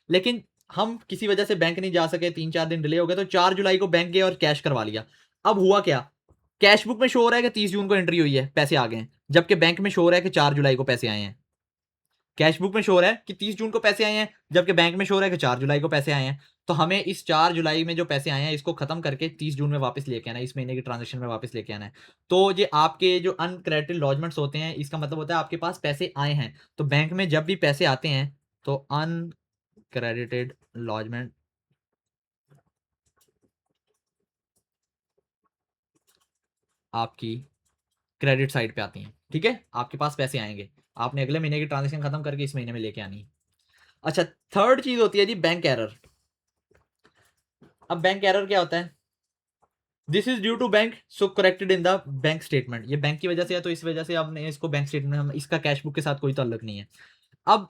लेकिन हम किसी वजह से बैंक नहीं जा सके, 3-4 दिन डिले हो गए, तो 4 जुलाई को बैंक गए और कैश करवा लिया। अब हुआ क्या, कैश बुक में शो हो रहा है कि 30 जून को एंट्री हुई है, पैसे आ गए हैं, जबकि बैंक में शो हो रहा है कि 4 जुलाई को पैसे आए हैं। कैश बुक में शो हो रहा है कि 30 जून को पैसे आए हैं, जबकि बैंक में शो हो रहा है कि 4 जुलाई को पैसे आए हैं। तो हमें इस 4 जुलाई में जो पैसे आए हैं इसको खत्म करके 30 जून में वापस लेके आना है, इस महीने की ट्रांजेक्शन में वापस लेके आना है। तो ये आपके जो अनक्रेडिटेड लॉजमेंट्स होते हैं, इसका मतलब होता है आपके पास पैसे आए हैं, तो बैंक में जब भी पैसे आते हैं तो अनक्रेडिटेड लॉजमेंट आपकी क्रेडिट साइड पे आती हैं। ठीक है, आपके पास पैसे आएंगे, आपने अगले महीने की ट्रांजेक्शन खत्म करके इस महीने में लेके आनी है। अच्छा, थर्ड चीज होती है जी बैंक एरर। अब बैंक एरर क्या होता है? This is due to bank so corrected in the bank statement. ये बैंक की वजह से है तो इस वजह से हमने इसको बैंक स्टेटमेंट, हम इसका कैश बुक के साथ कोई ताल्लुक नहीं है। अब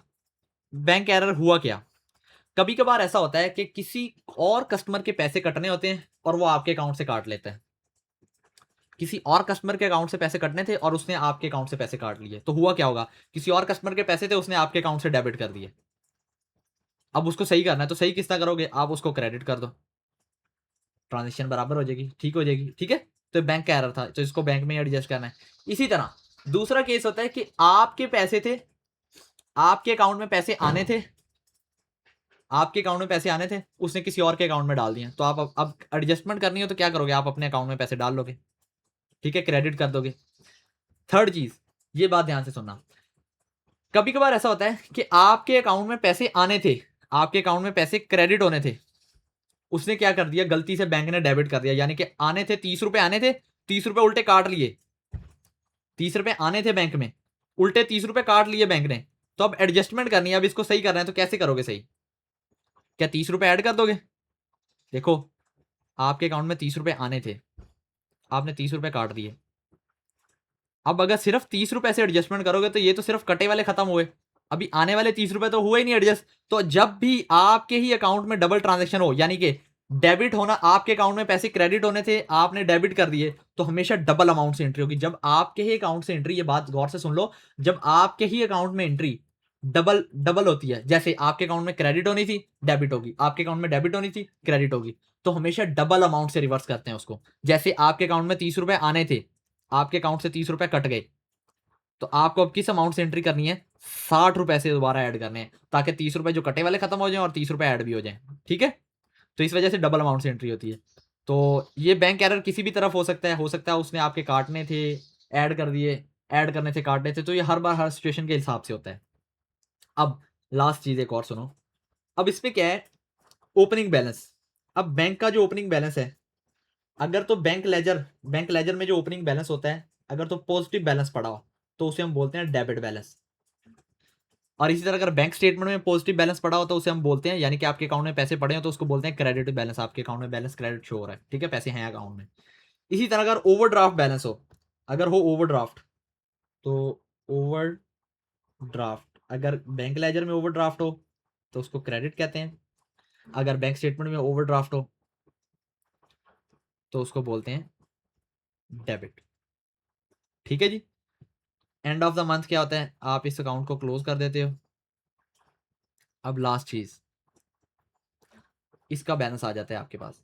बैंक एरर हुआ क्या? कभी कभार ऐसा होता है कि किसी और कस्टमर के पैसे कटने होते हैं और वो आपके अकाउंट से काट लेता है। किसी और कस्टमर के अकाउंट से पैसे कटने थे और उसने आपके अकाउंट से पैसे काट लिए, तो हुआ क्या होगा? किसी और कस्टमर के पैसे थे, उसने आपके अकाउंट से डेबिट कर दिए। अब उसको सही करना है, तो सही किस तरह करोगे? आप उसको क्रेडिट कर दो, ट्रांजेक्शन बराबर हो जाएगी, ठीक हो जाएगी। ठीक है, तो बैंक का एरर था, तो इसको बैंक में एडजस्ट करना है। इसी तरह दूसरा केस होता है कि आपके पैसे थे, आपके अकाउंट में पैसे आने थे, आपके अकाउंट में पैसे आने थे, उसने किसी और के अकाउंट में डाल दिए। तो आप अब एडजस्टमेंट करनी हो तो क्या करोगे? आप अपने अकाउंट में पैसे डाल लोगे, ठीक है, क्रेडिट कर दोगे। थर्ड चीज, ये बात ध्यान से सुनना, कभी कभार ऐसा होता है कि आपके अकाउंट में पैसे आने थे, आपके अकाउंट में पैसे क्रेडिट होने थे, उसने क्या कर दिया? गलती से बैंक ने डेबिट कर दिया, यानी कि आने थे 30 रुपए, आने थे 30 रुपए उल्टे काट लिए। 30 रुपए आने थे बैंक में, उल्टे 30 रुपए काट लिए बैंक ने। तो अब एडजस्टमेंट करनी है, अब इसको सही करना है, तो कैसे करोगे सही? क्या 30 रुपए ऐड कर दोगे? देखो, आपके अकाउंट में 30 रुपए आने थे, आपने 30 रुपए काट दिए। अब अगर सिर्फ 30 रुपए से एडजस्टमेंट करोगे तो ये तो सिर्फ कटे वाले खत्म हुए, अभी आने वाले 30 रुपए तो हुए ही नहीं एडजस्ट। तो जब भी आपके ही अकाउंट में डबल ट्रांजेक्शन हो, यानी कि डेबिट होना, आपके अकाउंट में पैसे क्रेडिट होने थे, आपने डेबिट कर दिए, तो हमेशा डबल अमाउंट से एंट्री होगी। जब आपके ही अकाउंट से एंट्री, ये बात गौर से सुन लो, जब आपके ही अकाउंट में एंट्री डबल डबल होती है, जैसे आपके अकाउंट में क्रेडिट होनी थी डेबिट होगी, आपके अकाउंट में डेबिट होनी थी क्रेडिट होगी, तो हमेशा डबल अमाउंट से रिवर्स करते हैं उसको। जैसे आपके अकाउंट में 30 रुपए आने थे, आपके अकाउंट से 30 रुपए कट गए, तो आपको अब किस अमाउंट से एंट्री करनी है? 60 रुपए से दोबारा ऐड करने हैं, ताकि 30 रुपए जो कटे वाले खत्म हो जाए और 30 रुपए ऐड भी हो जाए। ठीक है, तो इस वजह से डबल अमाउंट से एंट्री होती है। तो ये बैंक एरर किसी भी तरफ हो सकता है उसने आपके काटने थे, ऐड कर दिए, ऐड करने थे, काटने थे, तो ये हर बार हर सिचुएशन के हिसाब से होता है। अब लास्ट चीज एक और सुनो, अब इसमें क्या है? Opening balance. अब बैंक का जो ओपनिंग बैलेंस है, अगर तो बैंक लेजर में जो ओपनिंग बैलेंस होता है, अगर तो पॉजिटिव बैलेंस पड़ा हो तो उसे हम बोलते हैं डेबिट बैलेंस। और इसी तरह अगर बैंक स्टेटमेंट में पॉजिटिव बैलेंस पड़ा हो तो उसे हम बोलते हैं, यानी कि आपके अकाउंट में पैसे पड़े हो तो उसको बोलते हैं क्रेडिट बैलेंस, आपके अकाउंट में बैलेंस क्रेडिट शो हो रहा है, ठीक है, पैसे हैं अकाउंट में। इसी तरह अगर ओवरड्राफ्ट बैलेंस हो, अगर हो ओवरड्राफ्ट, तो ओवरड्राफ्ट अगर बैंक लेजर में ओवरड्राफ्ट हो तो उसको क्रेडिट कहते हैं, अगर बैंक स्टेटमेंट में ओवरड्राफ्ट हो तो उसको बोलते हैं डेबिट। ठीक है जी, एंड ऑफ द मंथ क्या होता है? आप इस अकाउंट को क्लोज कर देते हो। अब लास्ट चीज, इसका बैलेंस आ जाता है आपके पास।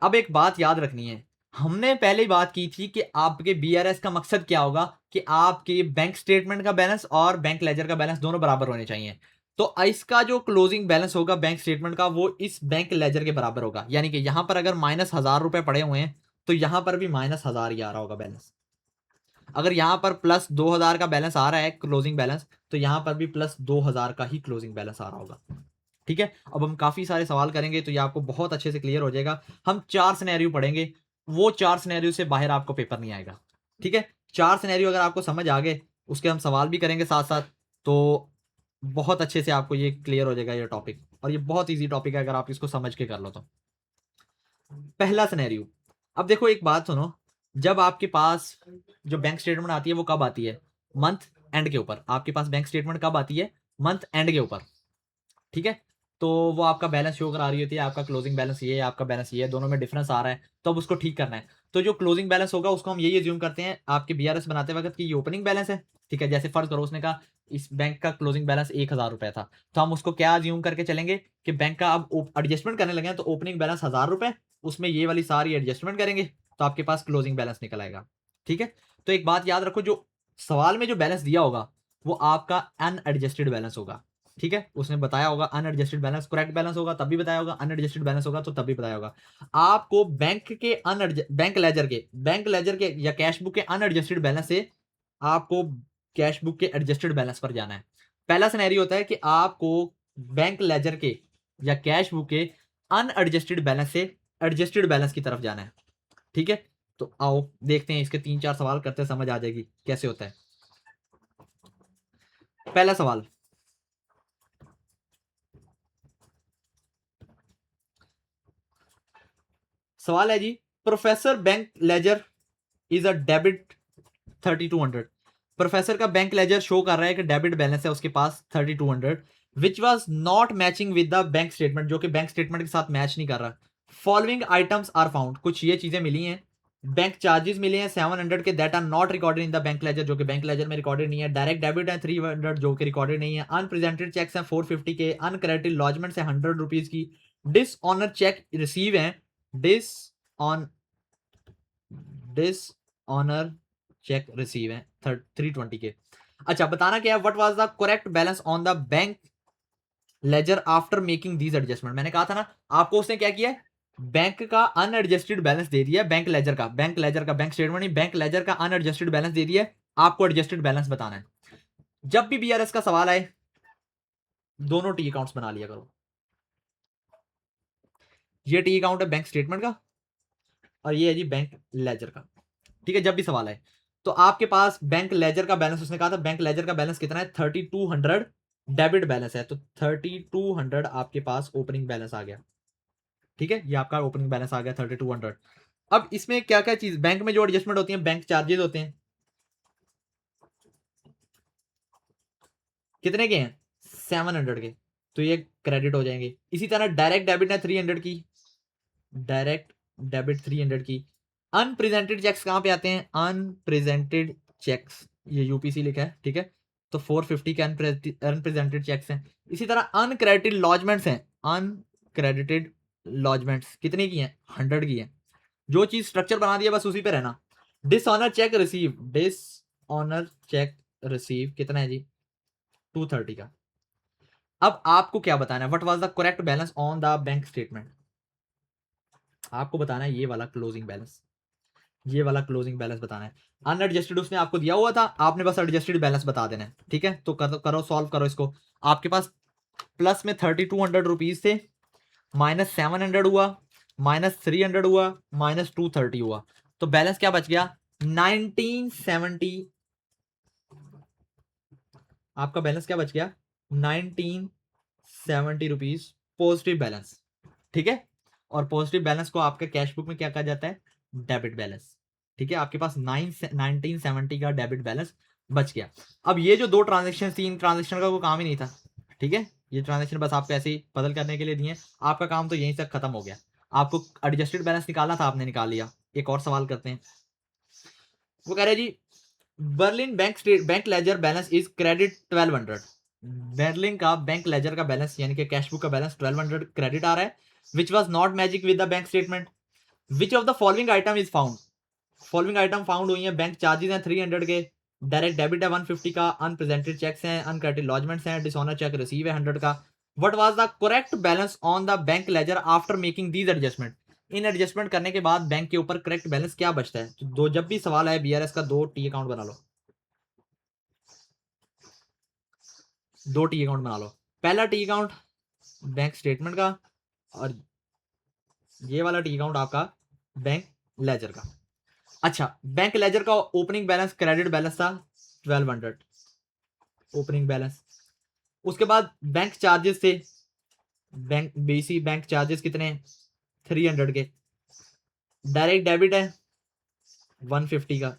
अब एक बात याद रखनी है, हमने पहले ही बात की थी कि आपके बीआरएस का मकसद क्या होगा, कि आपके बैंक स्टेटमेंट का बैलेंस और बैंक लेजर का बैलेंस दोनों बराबर होने चाहिए। तो इसका जो क्लोजिंग बैलेंस होगा बैंक स्टेटमेंट का, वो इस बैंक लेजर के बराबर होगा, यानी कि यहां पर अगर -1000 रुपए पड़े हुए हैं तो यहां पर भी -1000 ही आ रहा होगा बैलेंस। अगर यहां पर +2000 का बैलेंस आ रहा है क्लोजिंग बैलेंस, तो यहां पर भी +2000 का ही क्लोजिंग बैलेंस आ रहा होगा। ठीक है, अब हम काफी सारे सवाल करेंगे तो ये आपको बहुत अच्छे से क्लियर हो जाएगा। हम 4 सिनेरियो पढ़ेंगे, वो 4 सिनेरियो से बाहर आपको पेपर नहीं आएगा। ठीक है, 4 सिनेरियो अगर आपको समझ आ गए, उसके हम सवाल भी करेंगे साथ साथ, तो बहुत अच्छे से आपको ये क्लियर हो जाएगा ये टॉपिक। और ये बहुत ईजी टॉपिक है अगर आप इसको समझ के कर लो तो। पहला सिनेरियो, अब देखो एक बात सुनो, जब आपके पास जो बैंक स्टेटमेंट आती है वो कब आती है? मंथ एंड के ऊपर। आपके पास बैंक स्टेटमेंट कब आती है? मंथ एंड के ऊपर। ठीक है, तो वो आपका बैलेंस शो करा रही होती है, आपका क्लोजिंग बैलेंस ये है, आपका बैलेंस ये है, दोनों में डिफरेंस आ रहा है, तो अब उसको ठीक करना है। तो जो क्लोजिंग बैलेंस होगा उसको हम यही एज्यूम करते हैं आपके बीआरएस बनाते वक्त कि ये ओपनिंग बैलेंस है। ठीक है, जैसे फर्ज करो उसने कहा इस बैंक का क्लोजिंग बैलेंस 1000 रुपए था, तो हम उसको क्या एज्यूम करके चलेंगे कि बैंक का अब एडजस्टमेंट करने लगे हैं, तो ओपनिंग बैलेंस 1000 रुपए, उसमें ये वाली सारी एडजस्टमेंट करेंगे तो आपके पास क्लोजिंग बैलेंस निकल आएगा। ठीक है, तो एक बात याद रखो, जो सवाल में जो बैलेंस दिया होगा वो आपका अनएडजस्टेड बैलेंस होगा। ठीक है, उसने बताया होगा अनएडजस्टेड बैलेंस, करेक्ट बैलेंस होगा तब भी बताया होगा, अनएडजस्टेड बैलेंस होगा तो तब भी बताया होगा। आपको बैंक लेजर के या कैश बुक के अनएडजस्टेड बैलेंस से आपको कैश बुक के एडजस्टेड बैलेंस पर जाना है। पहला सिनेरियो होता है कि आपको बैंक लेजर के या कैश बुक के अनएडजस्टेड बैलेंस से एडजस्टेड बैलेंस की तरफ जाना है। ठीक है, तो आओ देखते हैं, इसके 3-4 सवाल करते हैं, समझ आ जाएगी कैसे होता है। पहला सवाल, सवाल है जी, professor bank ledger is a debit 3200। Professor का बैंक लेजर शो कर रहा है कि डेबिट बैलेंस है उसके पास 3200, which was not matching with the bank statement, जो कि बैंक स्टेटमेंट के साथ मैच नहीं कर रहा। फॉलोइंग आइटम्स आर फाउंड, कुछ ये चीजें मिली हैं। बैंक चार्जेस मिले हैं 700 के, that are not recorded in the bank ledger, जो कि बैंक लेजर में रिकॉर्डेड नहीं है। डायरेक्ट डेबिट है 300, जो कि रिकॉर्डेड नहीं है। अनप्रेजेंटेड चेक्स हैं 450 के। अनक्रेडिटेड लॉजमेंट्स है 100 रुपीज की। डिसऑनर चेक रिसीव है, डिसऑनर चेक रिसीव है 320 के। अच्छा, बताना क्या है, what was the correct balance on the bank ledger after making these adjustment. मैंने कहा था ना आपको, उसने क्या किया है, बैंक का अनएडजस्टेड बैलेंस दे दिया, बैंक लेजर का, बैंक स्टेटमेंट नहीं, बैंक लेजर का अनएडजस्टेड बैलेंस दे दिया। आपको एडजस्टेड बैलेंस बताना है। जब भी बीआरएस का सवाल आए, दोनों टी अकाउंट्स बना लिया करो। ये टी अकाउंट है बैंक स्टेटमेंट का, और ये है जी बैंक लेजर का। ठीक है, जब भी सवाल है तो आपके पास बैंक लेजर का बैलेंस, उसने कहा था बैंक लेजर का बैलेंस कितना है, 3200 डेबिट बैलेंस है, तो 3200 आपके पास ओपनिंग बैलेंस आ गया। ठीक है, ये आपका ओपनिंग बैलेंस आ गया 3200। अब इसमें क्या क्या चीज, बैंक में जो एडजस्टमेंट होती है, बैंक चार्जेस होते हैं, कितने के हैं, 700 के, तो ये क्रेडिट हो जाएंगे। इसी तरह डायरेक्ट डेबिट है 300 की, डायरेक्ट डेबिट 300 की। अनप्रेजेंटेड चेक्स कहां पे आते हैं, अनप्रेजेंटेड चेक्स, ये यूपीसी लिखा है, ठीक है, तो 450 के अनप्रेजेंटेड चेक्स हैं। इसी तरह अनक्रेडिटेड लॉजमेंट्स हैं, अनक्रेडिटेड लॉजमेंट्स कितने की हैं, 100 की हैं। जो चीज स्ट्रक्चर बना दिया बस उसी पे रहना। Dishonour cheque receive, dishonour cheque receive कितना है जी, 230 का। अब आपको क्या बताना है, what was the correct balance on the bank statement. आपको बताना है ये वाला क्लोजिंग बैलेंस, ये वाला क्लोजिंग बैलेंस बताना है। अनएडजस्टेड उसने आपको दिया हुआ था, आपने बस एडजस्टेड बैलेंस बता देना है। ठीक है, तो करो सॉल्व करो इसको। आपके पास प्लस में 3200 रुपीज थे, -700 हुआ, -300 हुआ, -230 हुआ, तो बैलेंस क्या बच गया, 1970। आपका बैलेंस क्या बच गया, 1970 रुपीज पॉजिटिव बैलेंस। ठीक है, और पॉजिटिव बैलेंस को आपके कैश बुक में क्या कहा जाता है, डेबिट बैलेंस। ठीक है, आपके पास 1970 का डेबिट बैलेंस बच गया। अब ये जो दो ट्रांजेक्शन थी, इन ट्रांजेक्शन का कोई काम ही नहीं था। ठीक है, ये ट्रांजेक्शन बस आपको ऐसे ही बदल करने के लिए दिए, आपका काम तो यहीं तक खत्म हो गया। आपको एडजस्टेड बैलेंस निकालना था, आपने निकाल लिया। एक और सवाल करते हैं, वो कह रहे जी, Berlin bank ledger balance is credit 1200। Berlin का बैंक लेजर का बैलेंस यानी कि कैश बुक का बैलेंस 1200 क्रेडिट आ रहा है, which was not magic with the bank statement. Which of the following item is found, following item found हुई है, बैंक चार्जेस हैं 300 के, डायरेक्ट डेबिट है 150 का, अनप्रेजेंटेड चेक्स हैं, अनक्रेडिटेड लॉजमेंट्स हैं, डिसऑनर चेक रिसीव है 100 का। What was the correct balance on the bank ledger after making these adjustment. इन एडजस्टमेंट करने के बाद बैंक के ऊपर करेक्ट बैलेंस क्या बचता है। तो दो, जब भी सवाल आए बीआरएस का, दो टी अकाउंट बना लो, दो टी अकाउंट बना लो। पहला टी अकाउंट बैंक स्टेटमेंट का, और ये वाला टी अकाउंट आपका बैंक लेजर का। अच्छा, बैंक लेजर का ओपनिंग बैलेंस क्रेडिट बैलेंस था 1200 ओपनिंग बैलेंस। उसके बाद बैंक चार्जेस थे, बैंक बीसी बैंक चार्जेस कितने, 300 के। डायरेक्ट डेबिट है 150 का।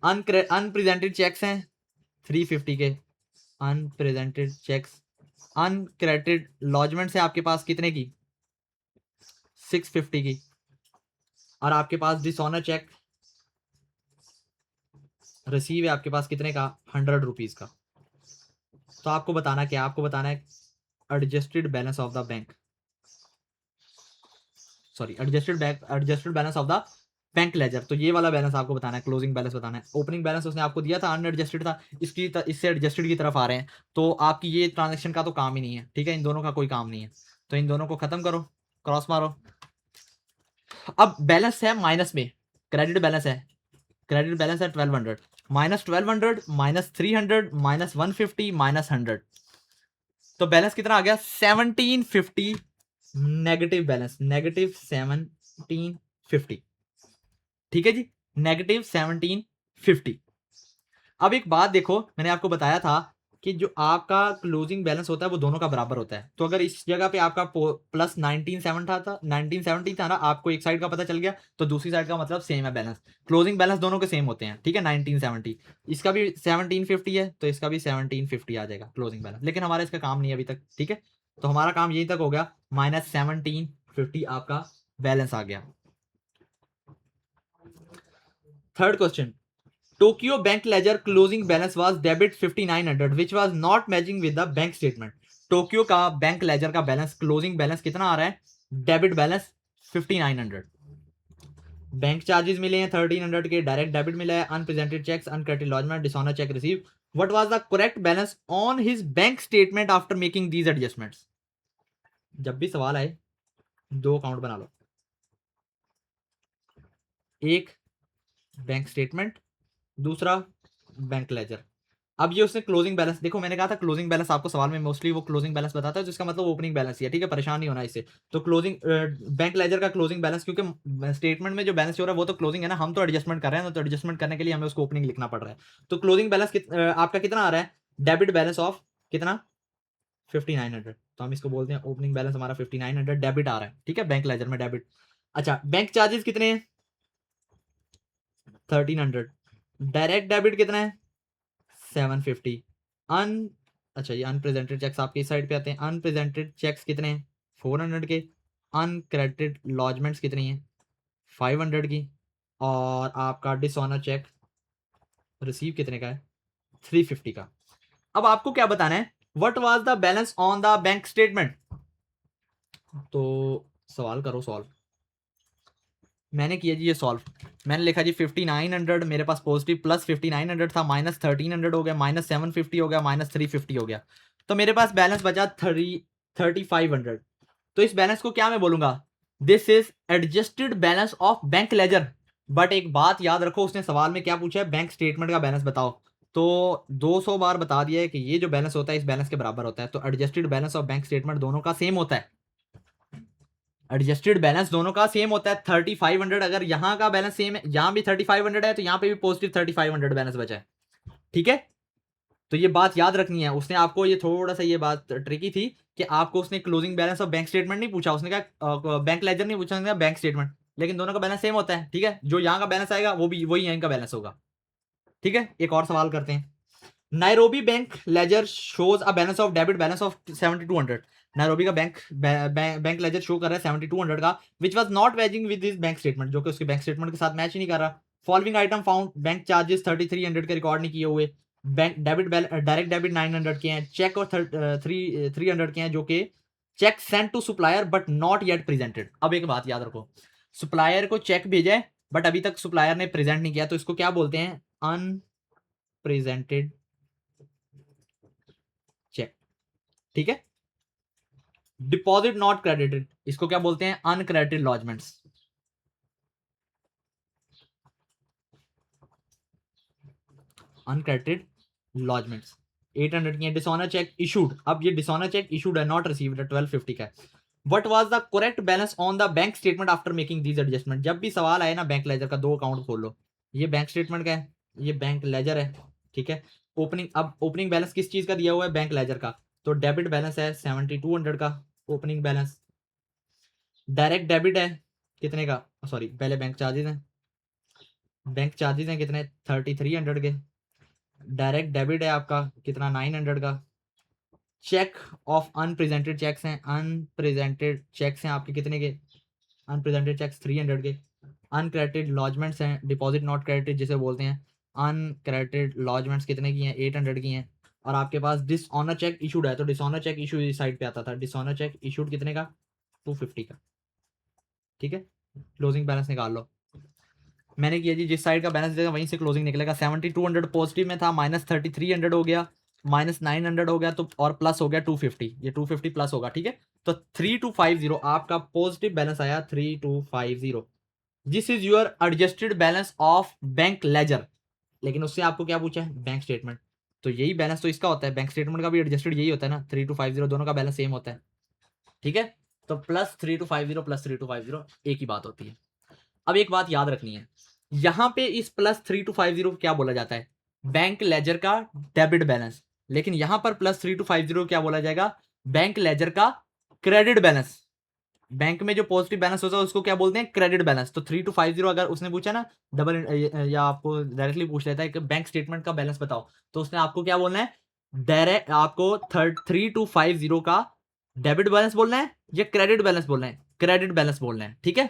अनप्रेजेंटेड चेक्स हैं 350 के, अनप्रेजेंटेड चेक्स। अनक्रेडिटेड लॉजमेंट है आपके पास कितने की, 650 की। और आपके पास डिसऑनर चेक रिसीव है आपके पास कितने का, 100 रुपीज का। तो आपको बताना क्या, आपको बताना है adjusted balance of the bank, sorry adjusted balance of the bank ledger. तो ये वाला बैलेंस आपको बताना है, क्लोजिंग बैलेंस बताना है। ओपनिंग बैलेंस उसने आपको दिया था, अनएडजस्टेड था, इससे एडजस्टेड की तरफ आ रहे हैं, तो आपकी ये ट्रांजेक्शन का तो काम ही नहीं है। ठीक है, इन दोनों का कोई काम नहीं है, तो इन दोनों को खत्म करो, क्रॉस मारो। अब बैलेंस है माइनस में, क्रेडिट बैलेंस है, क्रेडिट बैलेंस है 1200, -1200 -300 -150 -100, तो बैलेंस कितना आ गया, 1750 नेगेटिव बैलेंस, -1750। ठीक है जी, -1750। अब एक बात देखो, मैंने आपको बताया था कि जो आपका क्लोजिंग बैलेंस होता है वो दोनों का बराबर होता है। तो अगर इस जगह पे आपका प्लस 1970 था ना, आपको एक साइड का पता चल गया तो दूसरी साइड का मतलब सेम है बैलेंस। क्लोजिंग बैलेंस दोनों के सेम होते हैं, ठीक है। 1970 इसका भी 1750 है तो इसका भी 1750 आ जाएगा क्लोजिंग बैलेंस, लेकिन हमारा इसका काम नहीं है अभी तक, ठीक है। तो हमारा काम यही तक हो गया, -1750 आपका बैलेंस आ गया। Third question, Tokyo bank ledger closing balance was debit 5900 which was not matching with the bank statement. Tokyo का बैंक लेजर का बैलेंस, क्लोजिंग बैलेंस कितना आ रहा है? Debit balance 5900। बैंक चार्जेस मिले हैं 1300 के, डायरेक्ट डेबिट मिला है, unpresented cheques, uncredited lodgement, dishonour cheque receive. What was the correct balance on his bank statement after making these adjustments? जब भी सवाल आए दो अकाउंट बना लो, एक बैंक स्टेटमेंट, दूसरा बैंक लेजर। अब ये उसने क्लोजिंग बैलेंस, देखो मैंने कहा था क्लोजिंग बैलेंस आपको सवाल में मोस्टली वो क्लोजिंग बैलेंस बताता है, जिसका मतलब ओपनिंग बैलेंस ही है, ठीक है, परेशान नहीं होना इससे। तो क्लोजिंग बैंक लेजर का क्लोजिंग बैलेंस, क्योंकि स्टेटमेंट में जो बैलेंस हो रहा है वो तो क्लोजिंग है ना, हम तो एडजस्टमेंट कर रहे हैं ना, तो एडजस्टमेंट करने के लिए हमें उसको ओपनिंग लिखना पड़ रहा है। तो क्लोजिंग बैलेंस आपका कितना आ रहा है? डेबिट बैलेंस ऑफ कितना? 5900। तो हम इसको बोलते हैं ओपनिंग बैलेंस हमारा 5900 डेबिट आ रहा है, ठीक है, बैंक लेजर में डेबिट। अच्छा, बैंक चार्जेस कितने हैं? 1300। डायरेक्ट डेबिट कितना है? 750। अन अच्छा, ये अनप्रेजेंटेड चेक्स आपके इस साइड पे आते हैं। अनप्रेजेंटेड चेक्स कितने हैं? 400 के। अनक्रेडिटेड लॉजमेंट्स कितनी हैं? 500 की। और आपका डिसऑनर चेक रिसीव कितने का है? 350 का। अब आपको क्या बताना है? What was the balance on the bank statement? तो सवाल करो सॉल्व। मैंने किया जी ये सॉल्व, मैंने लिखा जी 5900 मेरे पास पॉजिटिव, प्लस 5900 था, -1300 हो गया, -750 हो गया, -350 हो गया, तो मेरे पास बैलेंस बचा 3500। तो इस बैलेंस को क्या मैं बोलूंगा? This is adjusted balance of bank ledger. But एक बात याद रखो, उसने सवाल में क्या पूछा है? बैंक स्टेटमेंट का बैलेंस बताओ। तो 200 बार बता दिया है कि ये जो बैलेंस होता है इस बैलेंस के बराबर होता है। तो adjusted balance of bank statement दोनों का सेम होता है, एडजस्टेड बैलेंस दोनों का सेम होता है 3500। अगर यहाँ का बैलेंस सेम है, यहाँ भी 3500 है, तो यहाँ पे भी पॉजिटिव 3500 बैलेंस बचा है, ठीक है। तो ये बात याद रखनी है। उसने आपको ये थोड़ा सा ये बात ट्रिकी थी कि आपको उसने क्लोजिंग बैलेंस और बैंक स्टेटमेंट नहीं पूछा, उसने कहा बैंक लेजर नहीं पूछा, उसने बैंक स्टेटमेंट, लेकिन दोनों का बैलेंस सेम होता है, ठीक है। जो यहाँ का बैलेंस आएगा वो भी वही यहाँ का बैलेंस होगा, ठीक है। एक और सवाल करते हैं। Nairobi bank ledger shows a balance of debit balance of 7200। Nairobi का बैंक लेजर शो कर रहा है 7200 का, which was not matching with this bank statement, जो कि उसके बैंक स्टेटमेंट के साथ मैच ही नहीं कर रहा। Following item found, bank charges 3300 के रिकॉर्ड नहीं किए हुए, बैंक डेबिट डायरेक्ट डेबिट 900 के हैं, चेक और 300 के हैं, जो कि cheque sent to supplier but not yet presented. अब एक बात याद रखो, सप्लायर को चेक भेजा है बट अभी तक सप्लायर ने प्रेजेंट नहीं किया, तो इसको क्या बोलते हैं? अनप्रेजेंटेड चेक, ठीक है। डिपॉजिट नॉट क्रेडिटेड, इसको क्या बोलते हैं? अनक्रेडिटेड लॉजमेंट्स। अनक्रेडिटेड लॉजमेंट्स 800 की है। डिसऑनर चेक इशूड, अब ये डिसऑनर चेक इशूड है, नॉट रिसीव्ड है, 1250 का है। What was the correct balance on the bank statement after making these adjustment? जब भी सवाल आए ना बैंक लेजर का, दो अकाउंट खोल लो, ये बैंक स्टेटमेंट का है, ये बैंक लेजर है, ठीक है। ओपनिंग, अब ओपनिंग बैलेंस किस चीज का दिया हुआ है? बैंक लेजर का। तो डेबिट बैलेंस है 7200 का ओपनिंग बैलेंस। डायरेक्ट डेबिट है कितने का? सॉरी, पहले बैंक चार्जेस हैं, बैंक चार्जेस हैं कितने? 3300 के। डायरेक्ट डेबिट है आपका कितना? 900 का। चेक ऑफ अनप्रेजेंटेड चेक्स हैं, अनप्रेजेंटेड चेक्स हैं आपके कितने के? अनप्रेजेंटेड चेक्स 300 के। अनक्रेडिटेड लॉजमेंट्स हैं, डिपॉजिट नॉट क्रेडिटेड जिसे बोलते हैं, अनक्रेडिटेड लॉजमेंट्स कितने की हैं? 800 की हैं। और आपके पास डिसऑनर चेक इशूड है, तो डिसऑनर चेक इशू इस साइड पे आता था, डिसऑनर चेक इशूड कितने का? 250 का, ठीक है। क्लोजिंग बैलेंस निकाल लो। मैंने किया जी, जिस साइड का बैलेंस देगा वहीं से क्लोजिंग निकलेगा। 7200 पॉजिटिव में था, -3300 हो गया, -900 हो गया, तो और प्लस हो गया 250, ये 250 प्लस होगा, ठीक है। तो 3250 आपका पॉजिटिव बैलेंस आया, 3250। This is your adjusted balance of bank ledger. लेकिन उससे आपको क्या पूछा है? Bank statement. तो यही बैलेंस तो इसका होता है, बैंक स्टेटमेंट का भी एडजस्टेड यही होता है ना, 3250 दोनों का बैलेंस सेम होता है, ठीक है। तो +3250 +3250 एक ही बात होती है। अब एक बात याद रखनी है, यहां पे इस +3250 क्या बोला जाता है, बैंक लेजर का डेबिट बैलेंस, लेकिन यहां पर +3250 क्या बोला जाएगा, बैंक लेजर का क्रेडिट बैलेंस। बैंक में जो पॉजिटिव बैलेंस होता है उसको क्या बोलते हैं, क्रेडिट बैलेंस। तो 3250 अगर उसने पूछा ना डबल, या आपको डायरेक्टली पूछ लेता है कि बैंक स्टेटमेंट का बैलेंस बताओ, तो उसने आपको क्या बोलना है, डायरेक्ट आपको 3250 का डेबिट बैलेंस बोलना है या क्रेडिट बैलेंस बोलना है, क्रेडिट बैलेंस बोलना है, ठीक है।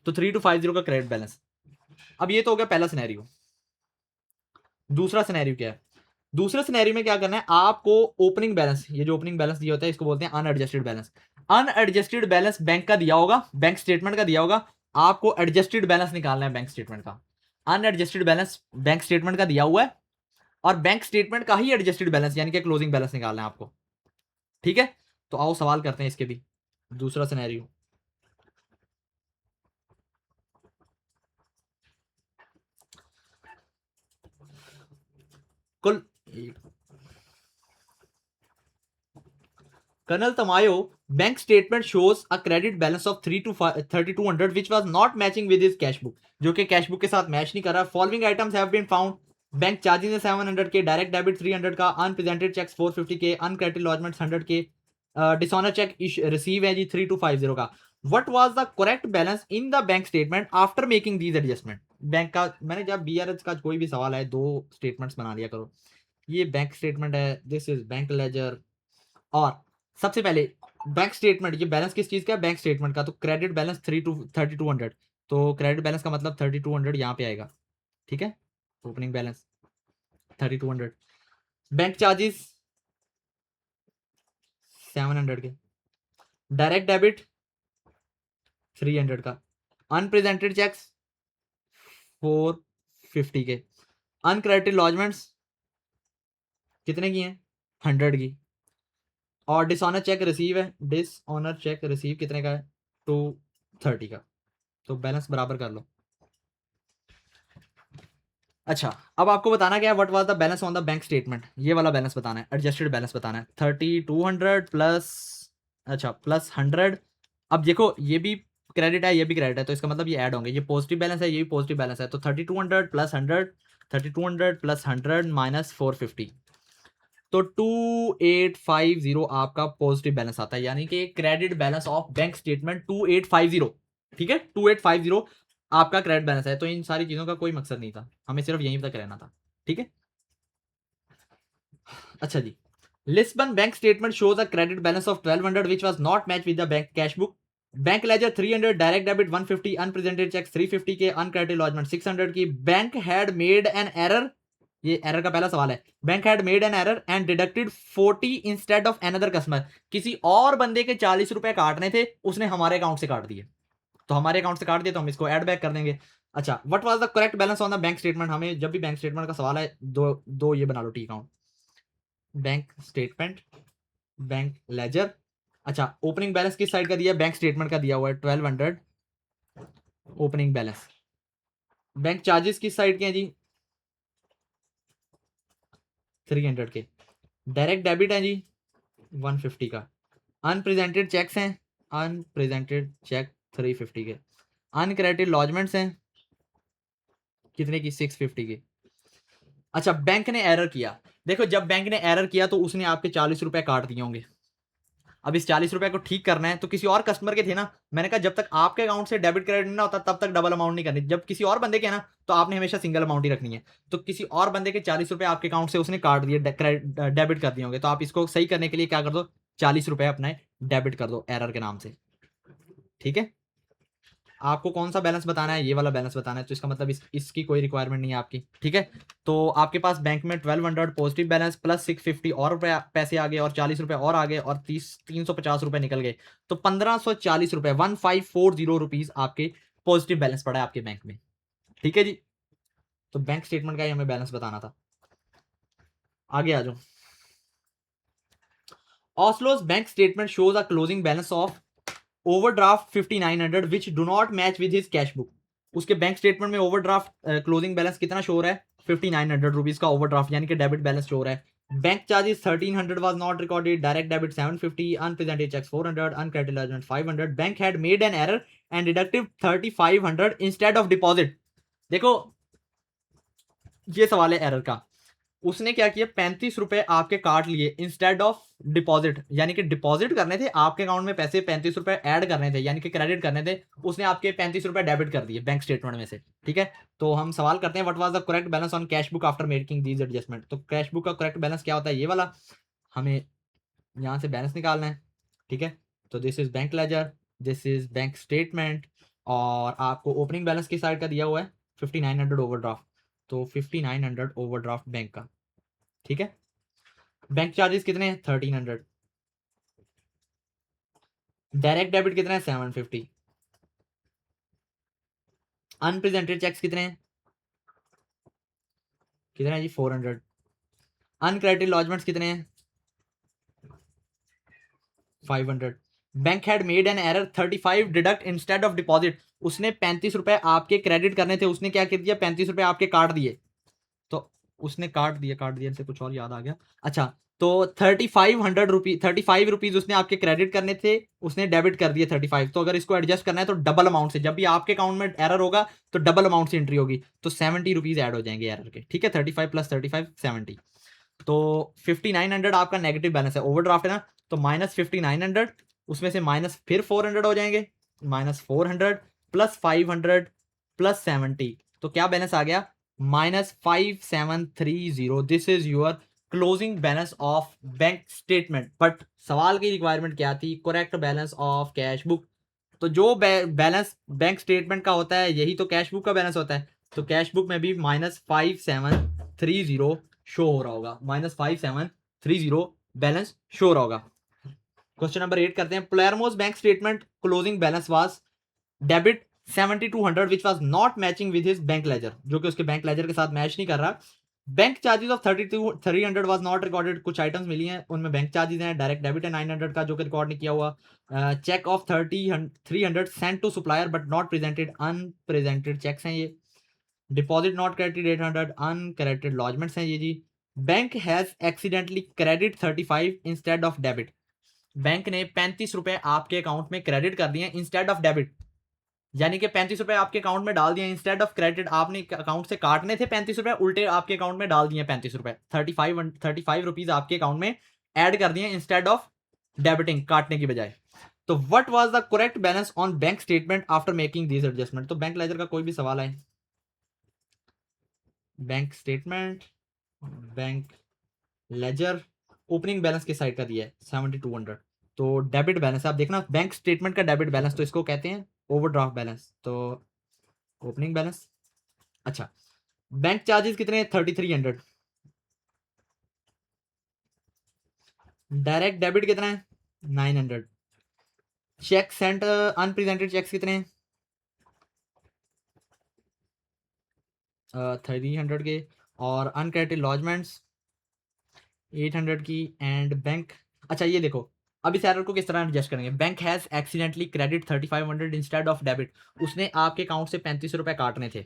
तो 3250 का क्रेडिट बैलेंस। अब ये तो हो गया पहला सिनेरियो। दूसरा सिनेरियो क्या है, दूसरे सिनेरियो में क्या करना है आपको, ओपनिंग बैलेंस, ये जो ओपनिंग बैलेंस दिया होता है इसको बोलते हैं unadjusted balance. Unadjusted balance bank का दिया होगा, बैंक स्टेटमेंट का दिया होगा, आपको एडजस्टेड बैलेंस निकालना है बैंक स्टेटमेंट का। अनएडजस्टेड बैलेंस बैंक स्टेटमेंट का दिया हुआ है और बैंक स्टेटमेंट का ही एडजस्टेड बैलेंस यानी कि क्लोजिंग बैलेंस निकालना है आपको, ठीक है। तो आओ सवाल करते हैं इसके भी। दूसरा सिनेरियो, कुल Colonel Tamayo, bank statement shows a credit balance of 3200 which was not matching with his cash book, जो कि कैश बुक के साथ मैच नहीं कर रहा। Following items have been found, bank charges है 700 के, डायरेक्ट डेबिट 300 का, अनप्रेजेंटेड चेक्स 450 के, अनक्रेडिटेड लॉजमेंट्स 100 के, डिसऑनर चेक रिसीव है जी 3250 का। What was the correct balance in the bank statement after making these adjustment. Bank का मैंने जब बीआरएच का कोई भी सवाल है, दो स्टेटमेंट्स बना लिया करो। ये बैंक स्टेटमेंट है, दिस इज बैंक लेजर, और सबसे पहले बैंक स्टेटमेंट, ये बैलेंस किस चीज का है, बैंक स्टेटमेंट का। तो क्रेडिट बैलेंस 3200, तो क्रेडिट बैलेंस का मतलब 3200 यहाँ पे आएगा, ठीक है। ओपनिंग बैलेंस 3200, बैंक चार्जेस 700 के, डायरेक्ट डेबिट 300 का, अनप्रेजेंटेड चेक्स 450 के, अनक्रेडिटेड लॉजमेंट्स कितने की हैं, 100 की, और डिसऑनर चेक रिसीव है, डिसऑनर चेक रिसीव कितने का है, 230 का। तो बैलेंस बराबर कर लो। अच्छा, अब आपको बताना क्या है, what was the balance on the bank statement, ये वाला बैलेंस बताना है, एडजस्टेड बैलेंस बताना है। 3200 प्लस, अच्छा प्लस 100। अब देखो ये भी क्रेडिट है, ये भी क्रेडिट है, तो इसका मतलब ये ऐड होंगे, ये पॉजिटिव बैलेंस है, ये भी पॉजिटिव बैलेंस है। तो 3200 प्लस 100, 3200 प्लस 100 माइनस 450, तो 2850 आपका पॉजिटिव बैलेंस आता है, यानी कि credit balance of bank statement 2850, ठीक है। 2850 आपका क्रेडिट बैलेंस है। तो इन सारी चीजों का कोई मकसद नहीं था, हमें सिर्फ यहीं तक रहना था, ठीक है। अच्छा जी, Lisbon bank statement shows a credit balance of 1200 which was not match with the bank cash book, bank ledger 300, direct debit 150, unpresented cheque 350 के, अनक्रेडिटेड लॉजमेंट 600 की। Bank had made an error, ये एरर का पहला सवाल है। Bank had made an error and deducted 40 instead of another customer, किसी और बंदे के 40 रुपए काटने थे, उसने हमारे अकाउंट से काट दिए, तो हमारे अकाउंट से काट दिए तो हम इसको ऐड बैक कर देंगे। अच्छा, what was the correct balance on the bank statement, हमें जब भी बैंक स्टेटमेंट का सवाल है दो दो ये बना लो T account, bank statement, bank ledger. अच्छा, ओपनिंग बैलेंस किस साइड का दिया है, बैंक स्टेटमेंट का दिया हुआ है 1200, ओपनिंग बैलेंस। बैंक चार्जेस किस साइड के हैं जी, 300 के, डायरेक्ट डेबिट है जी 150 का, अनप्रेजेंटेड चेक्स हैं, अनप्रेजेंटेड चेक 350 के, अनक्रेडिटेड लॉजमेंट्स हैं कितने की, 650 की। अच्छा, बैंक ने एरर किया, देखो जब बैंक ने एरर किया तो उसने आपके 40 रुपए काट दिए होंगे। अब इस 40 रुपए को ठीक करना है, तो किसी और कस्टमर के थे ना, मैंने कहा जब तक आपके अकाउंट से डेबिट क्रेडिट नहीं होता तब तक डबल अमाउंट नहीं करनी, जब किसी और बंदे के है ना तो आपने हमेशा सिंगल अमाउंट ही रखनी है। तो किसी और बंदे के 40 रुपए आपके अकाउंट से उसने काट दिए, डेबिट कर दिए होंगे, तो आप इसको सही करने के लिए क्या कर दो, 40 रुपए अपने डेबिट कर दो एरर के नाम से, ठीक है। आपको कौन सा बैलेंस बताना है, ये वाला बैलेंस बताना है, तो इसका मतलब इसकी कोई रिक्वायरमेंट नहीं है आपकी, ठीक है। तो आपके पास बैंक में 1200 पॉजिटिव बैलेंस प्लस 650 और रुपए पैसे आ गए और 40 रुपए और आ गए और 350 रुपए निकल गए, तो 1540 रुपए 1540 रुपीज आपके पॉजिटिव बैलेंस पड़ा है आपके बैंक में, ठीक है जी। तो बैंक स्टेटमेंट का ही हमें बैलेंस बताना था। आगे आ जाओ। Oslo's bank statement shows a closing balance of overdraft 5900 which do not match with his cash book. उसके बैंक स्टेटमेंट में ओवरड्राफ्ट क्लोजिंग बैलेंस कितना शो हो रहा है, 5900 रुपीज का ओवरड्राफ्ट, यानी कि डेबिट बैलेंस शो हो रहा है, bank charges 1300 was not recorded, direct debit 750, unpresented checks 400, uncredited allowance 500. Bank had made an error and deducted 3500 instead of deposit. देखो ये सवाल है एरर का। उसने क्या किया, 35 रुपए आपके काट लिए इंस्टेड ऑफ डिपॉजिट, यानी कि डिपॉजिट करने थे आपके अकाउंट में पैसे 35 रुपए ऐड करने थे, यानी कि क्रेडिट करने थे, उसने आपके 35 रुपए डेबिट कर दिए बैंक स्टेटमेंट में से। ठीक है, तो हम सवाल करते हैं what was the correct balance on cash book after making these adjustment. तो कैश बुक का करेक्ट बैलेंस क्या होता है, ये वाला। हमें यहाँ से बैलेंस निकालना है। ठीक है, तो this is bank ledger, this is bank statement, और आपको ओपनिंग बैलेंस की साइड का दिया हुआ है 5900 ओवरड्राफ्ट, तो 5900 ओवरड्राफ्ट बैंक का। ठीक है, बैंक चार्जेस कितने हैं 1300, डायरेक्ट डेबिट कितने हैं 750, अनप्रेजेंटेड चेक्स कितने हैं, कितने हैं जी 400, अनक्रेडिटेड लॉजमेंट्स कितने हैं 500। Bank had made an error 35 deduct instead of deposit, उसने 35 रुपए आपके क्रेडिट करने थे, उसने क्या कर दिया 35 रुपए आपके काट दिए, तो उसने काट दिया इनसे कुछ और याद आ गया। अच्छा, तो 35 रुपीज उसने आपके क्रेडिट करने थे, उसने डेबिट कर दिए 35। तो अगर इसको एडजस्ट करना है तो डबल अमाउंट से, जब भी आपके अकाउंट में एरर होगा तो डबल अमाउंट से एंट्री होगी, तो 70 रुपीज ऐड हो जाएंगे एरर के। ठीक है, 35 प्लस 35 70, तो 5900 आपका नेगेटिव बैलेंस है, ओवरड्राफ्ट है ना, तो माइनस 5900, उसमें से माइनस फिर 400 हो जाएंगे, माइनस 400 प्लस 500 प्लस 70, तो क्या बैलेंस आ गया -5730। This is your closing balance of bank statement. But सवाल की रिक्वायरमेंट क्या थी, correct balance of cash book. तो जो बैलेंस बैंक स्टेटमेंट का होता है यही तो कैश बुक का बैलेंस होता है, तो कैश बुक में भी -5730 शो हो रहा होगा, -5730 बैलेंस शो हो रहा होगा। क्वेश्चन नंबर 8 करते हैं। प्लेयरमोस bank statement closing balance was debit 7200 which was not matching with his bank ledger, जो कि उसके बैंक लेजर के साथ मैच नहीं कर रहा। Bank charges of 300 was not recorded, कुछ आइटम्स मिली हैं उनमें बैंक चार्जेस हैं, डायरेक्ट डेबिट है 900 का जो कि रिकॉर्ड नहीं किया हुआ, cheque of 300 sent to supplier but not presented, unpresented cheques हैं ये, deposit not credited 800, uncredited lodgements हैं ये जी। Bank has accidentally credit 35 instead of debit, bank ने 35 रुपए आपके अकाउंट में क्रेडिट कर दिए इंस्टेड ऑफ डेबिट, यानी कि 35 रुपए आपके अकाउंट में डाल दिए इंस्टेड ऑफ क्रेडिट, आपने अकाउंट से काटने थे 35 रुपए, उल्टे आपके अकाउंट में डाल दिए 35 रुपए, 35 रुपीज आपके अकाउंट में ऐड कर दिए इंस्टेड ऑफ डेबिटिंग, काटने की बजाय। तो what was the correct balance on bank statement after making this adjustment. तो बैंक लेजर का कोई भी सवाल है, bank statement, bank ledger, opening balance के साइड का दिया है 7200, तो डेबिट बैलेंस आप देखना बैंक स्टेटमेंट का डेबिट बैलेंस, तो इसको कहते हैं ओवरड्राफ्ट बैलेंस, तो ओपनिंग बैलेंस। अच्छा, बैंक चार्जेस कितने हैं 3300, डायरेक्ट डेबिट कितना है 900, चेक सेंट अनप्रेजेंटेड चेक्स कितने हैं 300 के, और अनक्रेडिटेड लॉजमेंट्स 800 की, एंड बैंक। अच्छा ये देखो, अब इस एरर को किस तरह एडजस्ट करेंगे, bank has accidentally credit 3500 instead of debit, उसने आपके अकाउंट से 35 रुपए काटने थे,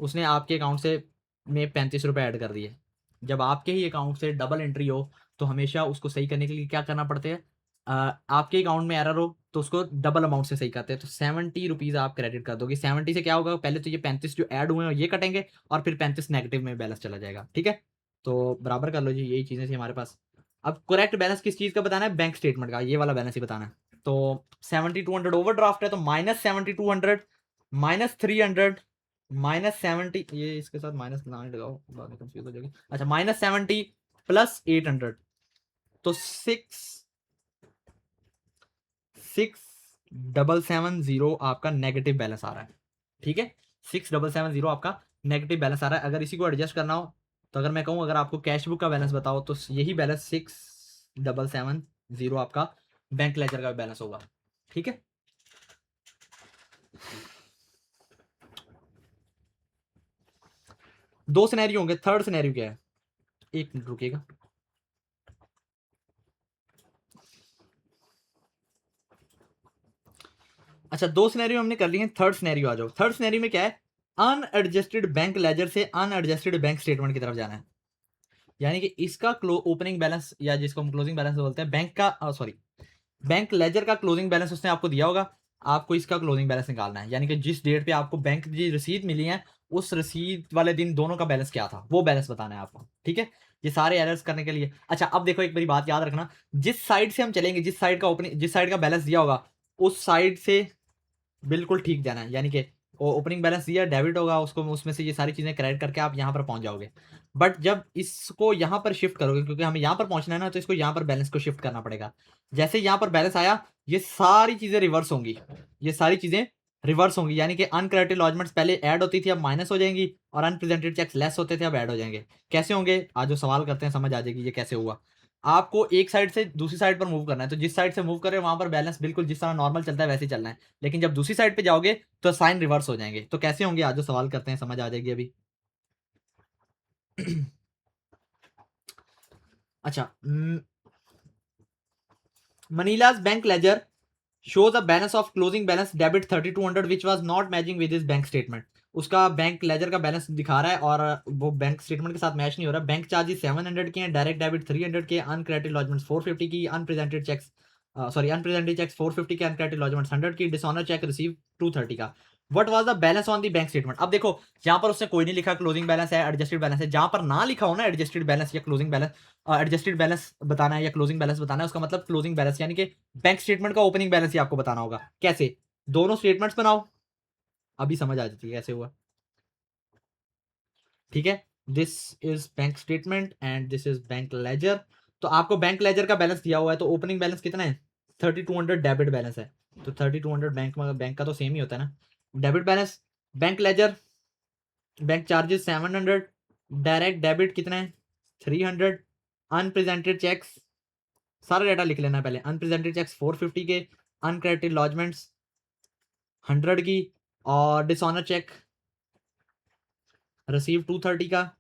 उसने आपके अकाउंट से में 35 रुपए ऐड कर दिए। जब आपके ही अकाउंट से डबल एंट्री हो तो हमेशा उसको सही करने के लिए क्या करना पड़ता है, आपके अकाउंट में एरर हो तो उसको डबल अमाउंट से सही करते हैं, तो 70 रुपीज आप क्रेडिट कर दोगे। 70 से क्या होगा, पहले तो ये 35 जो ऐड हुए हैं ये कटेंगे, और फिर 35 नेगेटिव में बैलेंस चला जाएगा। ठीक है, तो बराबर कर लो जी, यही चीजें थी हमारे पास। अब करेक्ट बैलेंस किस चीज का बताना है, बैंक स्टेटमेंट का, ये वाला बैलेंस ही बताना है। तो 7200 ओवरड्राफ्ट है, तो -7200 -300 -70, ये इसके साथ माइनस ना लगाओ बाद में कंफ्यूज हो जाएगी। अच्छा, -70 प्लस 800, तो 6770 आपका नेगेटिव बैलेंस आ रहा है। ठीक है, 6770 आपका नेगेटिव बैलेंस आ रहा है। अगर इसी को एडजस्ट करना हो तो अगर मैं कहूँ अगर आपको कैश बुक का बैलेंस बताओ तो यही बैलेंस 6770 आपका बैंक लेजर का बैलेंस होगा। ठीक है, दो सिनेरियो होंगे, थर्ड सिनेरियो क्या है, एक मिनट रुकिएगा। अच्छा, दो सिनेरियो हमने कर लिए हैं, थर्ड सिनेरियो आ जाओ। थर्ड सिनेरियो में क्या है, अनएडजस्टेड बैंक लेजर से अनएडजस्टेड बैंक स्टेटमेंट की तरफ जाना है। यानी कि इसका ओपनिंग बैलेंस या जिसको हम क्लोजिंग बैलेंस बोलते हैं, बैंक का सॉरी बैंक लेजर का क्लोजिंग बैलेंस उसने आपको दिया होगा, आपको इसका क्लोजिंग बैलेंस निकालना है। यानी कि जिस डेट पे आपको बैंक की रसीद मिली है उस रसीद वाले दिन दोनों का बैलेंस क्या था वो बैलेंस बताना है आपको, ठीक है। ये सारे एरर्स करने के लिए अच्छा अब देखो एक मेरी बात याद रखना, जिस साइड से हम चलेंगे, जिस साइड का ओपनिंग, जिस साइड का बैलेंस दिया होगा उस साइड से बिल्कुल ठीक जाना है। यानी कि ओपनिंग बैलेंस दिया डेबिट होगा, उसको उसमें से ये सारी चीजें क्रेडिट करके आप यहाँ पर पहुंच जाओगे। बट जब इसको यहाँ पर शिफ्ट करोगे, क्योंकि हमें यहाँ पर पहुंचना है ना, तो इसको यहाँ पर बैलेंस को शिफ्ट करना पड़ेगा। जैसे यहाँ पर बैलेंस आया ये सारी चीजें रिवर्स होंगी, ये सारी चीजें रिवर्स होंगी। यानी कि अनक्रेडिटेड लॉजमेंट्स पहले ऐड होती थी अब माइनस हो जाएंगी, और अनप्रेजेंटेड चेक्स लेस होते थे अब ऐड हो जाएंगे। कैसे होंगे आज जो सवाल करते हैं समझ आ जाएगी ये कैसे हुआ। आपको एक साइड से दूसरी साइड पर मूव करना है, तो जिस साइड से मूव कर रहे हैं वहां पर बैलेंस बिल्कुल जिस तरह नॉर्मल चलता है वैसे ही चलना है, लेकिन जब दूसरी साइड पे जाओगे तो साइन रिवर्स हो जाएंगे। तो कैसे होंगे आज जो सवाल करते हैं समझ आ जाएगी अभी। अच्छा, Manila's bank ledger shows a balance of closing balance debit 3200 which was not matching with his bank statement। उसका बैंक लेजर का बैलेंस दिखा रहा है और वो बैंक स्टेटमेंट के साथ मैच नहीं हो रहा। बैंक चार्जेस 700 के हैं, डायरेक्ट डेबिट 300 के, अनक्रेडिटेड लॉजमेंट्स 450 की, अनप्रेजेंटेड चेक्स अनप्रेजेंटेड चेक्स 450 के, अनक्रेडिटेड लॉजमेंट्स 100 की, डिसऑनर चेक रिसीव 230 का। What was the balance on the bank statement. अब देखो जहां पर उसने कोई नहीं लिखा क्लोजिंग बैलेंस है एडजस्टेड बैलेंस है, जहां पर ना लिखा हो ना एडजस्टेड बैलेंस या क्लोजिंग बैलेंस, एडजस्टेड बैलेंस बताना है या क्लोजिंग बैलेंस बताना है, उसका मतलब क्लोजिंग बैलेंस यानी कि बैंक स्टेटमेंट का ओपनिंग बैलेंस ही आपको बताना होगा। कैसे, दोनों स्टेटमेंट्स बनाओ, अभी समझ आ जाती है कैसे हुआ, ठीक है। This is bank statement and this is bank ledger. तो आपको बैंक लेजर का बैलेंस दिया हुआ है, तो ओपनिंग बैलेंस कितना है 3200 डेबिट बैलेंस है, तो 3200 बैंक का तो सेम ही होता है ना। Debit balance, bank ledger, bank charges 700, direct debit कितना है 300, अनप्रेजेंटेड चेक्स, सारा डाटा लिख लेना पहले, अनप्रेजेंटेड चेक्स 450 के, अनक्रेडिटेड लॉजमेंट्स 100 की, और डिसऑनर चेक रिसीव 230 का।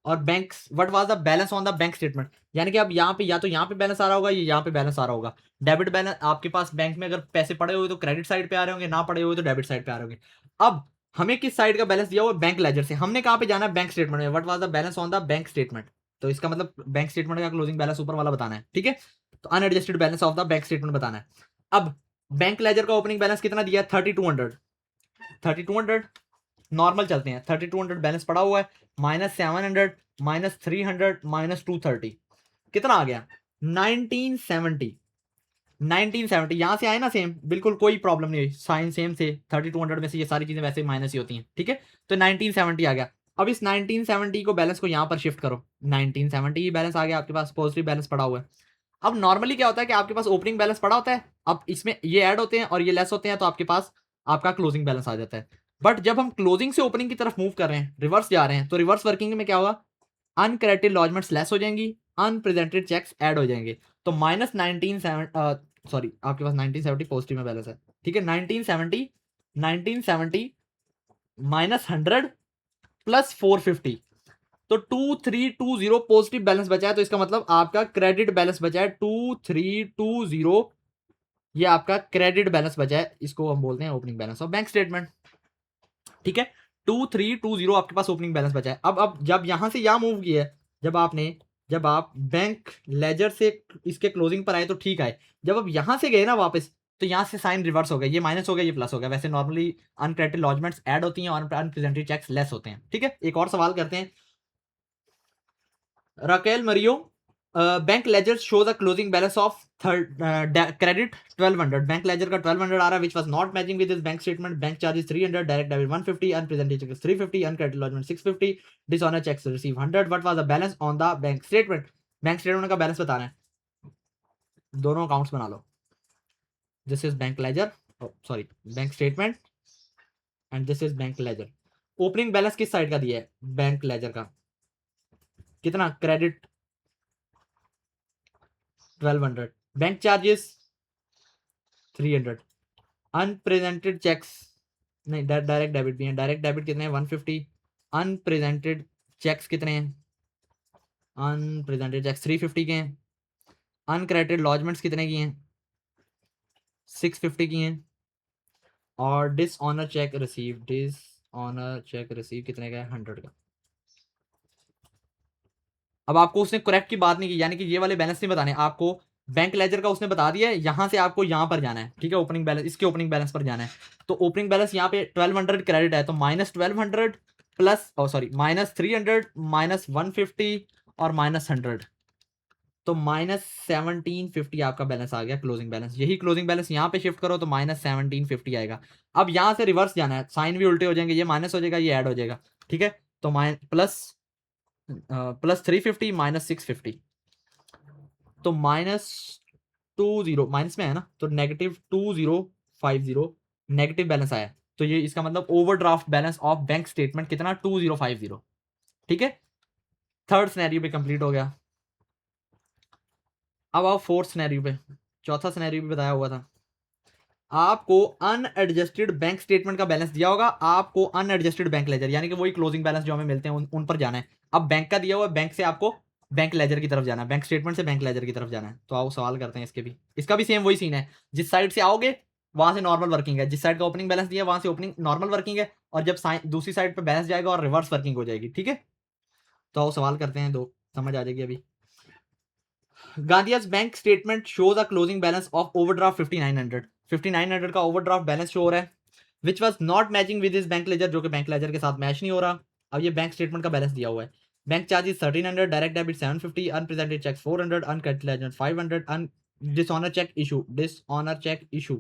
और bank what was the balance on the bank statement, यानी कि अब यहाँ पे या तो यहाँ पे बैलेंस आ रहा होगा या यहाँ पे बैलेंस आ रहा होगा। डेबिट बैलेंस आपके पास बैंक में अगर पैसे पड़े हुए तो क्रेडिट साइड पे आ रहे होंगे, ना पड़े हुए तो डेबिट साइड पे आ रहे होंगे। अब हमें किस साइड का बैलेंस दिया हुआ बैंक लेजर से, हमने कहाँ पे जाना है बैंक स्टेटमेंट में, what was the balance on the bank statement. तो इसका मतलब बैंक स्टेटमेंट का क्लोजिंग बैलेंस ऊपर वाला बताना है, ठीक है। तो unadjusted balance of the bank statement बताना है। अब बैंक लेजर का ओपनिंग बैलेंस कितना दिया है 3200, 3200 नॉर्मल चलते हैं, 3200 बैलेंस पड़ा हुआ है, -700 -300 -230 कितना आ गया 1970। 1970 यहां से आए ना सेम, बिल्कुल कोई प्रॉब्लम नहीं हुई, साइन सेम से 3200 में से ये सारी चीजें वैसे माइनस ही होती हैं, ठीक है। तो 1970 आ गया। अब इस 1970 को बैलेंस को यहां पर शिफ्ट करो, 1970 बैलेंस आ गया आपके पास, पॉजिटिव बैलेंस पड़ा हुआ है। अब नॉर्मली क्या होता है कि आपके पास ओपनिंग बैलेंस पड़ा होता है, अब इसमें ये ऐड होते हैं और ये लेस होते हैं, तो आपके पास आपका क्लोजिंग बैलेंस आ जाता है। बट जब हम क्लोजिंग से ओपनिंग की तरफ मूव कर रहे हैं, रिवर्स जा रहे हैं, तो रिवर्स वर्किंग में क्या होगा, अनक्रेडिटेड लॉजमेंट्स लेस हो जाएंगी, अनप्रेजेंटेड चेक्स ऐड हो जाएंगे। तो सॉरी आपके पास 1970 पॉजिटिव में बैलेंस है, ठीक है। 1970 -100 प्लस 450, तो 2320 पॉजिटिव बैलेंस बचा है। तो इसका मतलब आपका क्रेडिट बैलेंस बचा है 2320, ये आपका क्रेडिट बैलेंस बचा है, इसको हम बोलते हैं opening balance of bank statement, ठीक है। 2320 आपके पास ओपनिंग बैलेंस बचा है। अब जब यहां से यहां मूव किया है, जब आप बैंक लेजर से इसके क्लोजिंग पर आए तो ठीक आए, जब अब यहां से गए ना वापस, तो यहां से साइन रिवर्स हो गया, ये माइनस हो गया ये प्लस हो गया। वैसे नॉर्मली अनक्रेडिटेड लॉजमेंट्स ऐड होती हैं और अनप्रेजेंटेड चेक्स लेस होते हैं, ठीक है। एक और सवाल करते हैं, Raquel Mario, bank ledger shows a closing balance of credit 1200, bank ledger का 1200 आ रहा है which was not matching with this bank statement. Bank charges 300, direct debit 150, unpresented cheques 350, uncredited lodgement 650, dishonour cheques receive 100। What was the balance on the bank statement, bank statement का balance बताना है, दोनों accounts बना लो। This is bank ledger, sorry bank statement, and this is bank ledger. Opening balance किस side का दिया है बैंक लेजर का, कितना credit 1200, bank charges 300, unpresented cheques नहीं डायरेक्ट डेबिट भी है, डायरेक्ट डेबिट कितने हैं 150, अनप्रेजेंटेड चेक्स कितने हैं, अनप्रेजेंटेड चेक्स 350 के हैं, अनक्रेडिटेड लॉजमेंट्स कितने की हैं 650 की हैं, और डिसऑनर चेक रिसीव कितने का है 100 का। अब आपको उसने करेक्ट की बात नहीं की, यानी कि ये वाले बैलेंस नहीं बताने आपको, बैंक लेजर का उसने बता दिया है, यहाँ से आपको यहाँ पर जाना है, ठीक है, ओपनिंग बैलेंस, इसके ओपनिंग बैलेंस पर जाना है। तो ओपनिंग बैलेंस यहाँ पे 1200 क्रेडिट है, तो -1200 प्लस सॉरी -300 -150 और -100, तो -1750 आपका बैलेंस आ गया क्लोजिंग बैलेंस। यही क्लोजिंग बैलेंस यहाँ पे शिफ्ट करो तो -1750 आएगा। अब यहाँ से रिवर्स जाना है, साइन भी उल्टे हो जाएंगे, ये माइनस हो जाएगा, ये ऐड हो जाएगा, ठीक है। तो +350 -650, तो -20 माइनस में है ना, तो -2050 नेगेटिव बैलेंस आया। तो ये इसका मतलब overdraft balance of bank statement कितना, 2050, ठीक है। थर्ड सिनेरियो भी कंप्लीट हो गया। अब आओ फोर्थ सिनेरियो पे, चौथा सिनेरियो भी बताया हुआ था आपको। अनएडजस्टेड बैंक स्टेटमेंट का बैलेंस दिया होगा, आपको अनएडजस्टेड बैंक लेजर यानी कि वही क्लोजिंग बैलेंस जो हमें मिलते हैं उन पर जाना है। अब बैंक का दिया हुआ है, बैंक से आपको बैंक लेजर की तरफ जाना है, बैंक स्टेटमेंट से बैंक लेजर की तरफ जाना है। तो आओ सवाल करते हैं इसके भी, इसका भी सेम वही सीन है, जिस साइड से आओगे वहां से नॉर्मल वर्किंग है, जिस साइड का ओपनिंग बैलेंस दिया वहां से ओपनिंग नॉर्मल वर्किंग है, और जब दूसरी साइड पर बैलेंस जाएगा और रिवर्स वर्किंग हो जाएगी, ठीक है। तो आओ सवाल करते हैं, दो समझ आ जाएगी अभी। Gandhia's bank statement shows a closing balance of overdraft 5900 5900 का ओवरड्राफ्ट बैलेंस शो हो रहा है, which was not matching with his bank ledger, जो कि बैंक लेजर के साथ मैच नहीं हो रहा। अब ये बैंक स्टेटमेंट का बैलेंस दिया हुआ है, bank charges 1300, direct debit 750, unpresented cheque 400, uncut ledger 500, dishonour cheque issue.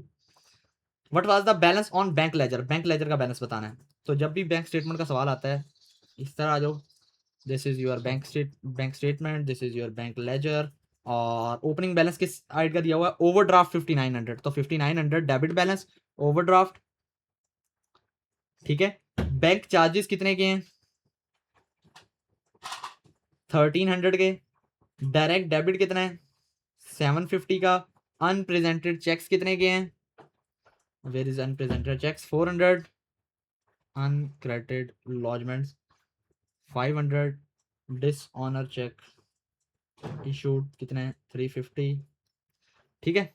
What was the balance on bank ledger, bank ledger का बैलेंस बताना है। तो जब भी बैंक स्टेटमेंट का सवाल आता है इस तरह आ जाओ, this is your bank statement, this is your bank ledger, और ओपनिंग बैलेंस किस साइड का दिया हुआ है, ओवरड्राफ्ट 5900, तो 5900 डेबिट बैलेंस ओवरड्राफ्ट, ठीक है। बैंक चार्जेस कितने के हैं, 1300 के, डायरेक्ट डेबिट कितना है 750 का, अनप्रेजेंटेड चेक्स कितने के हैं, where is unpresented cheques 400, uncredited lodgements 500, dishonour cheque issued कितने हैं 350, ठीक है।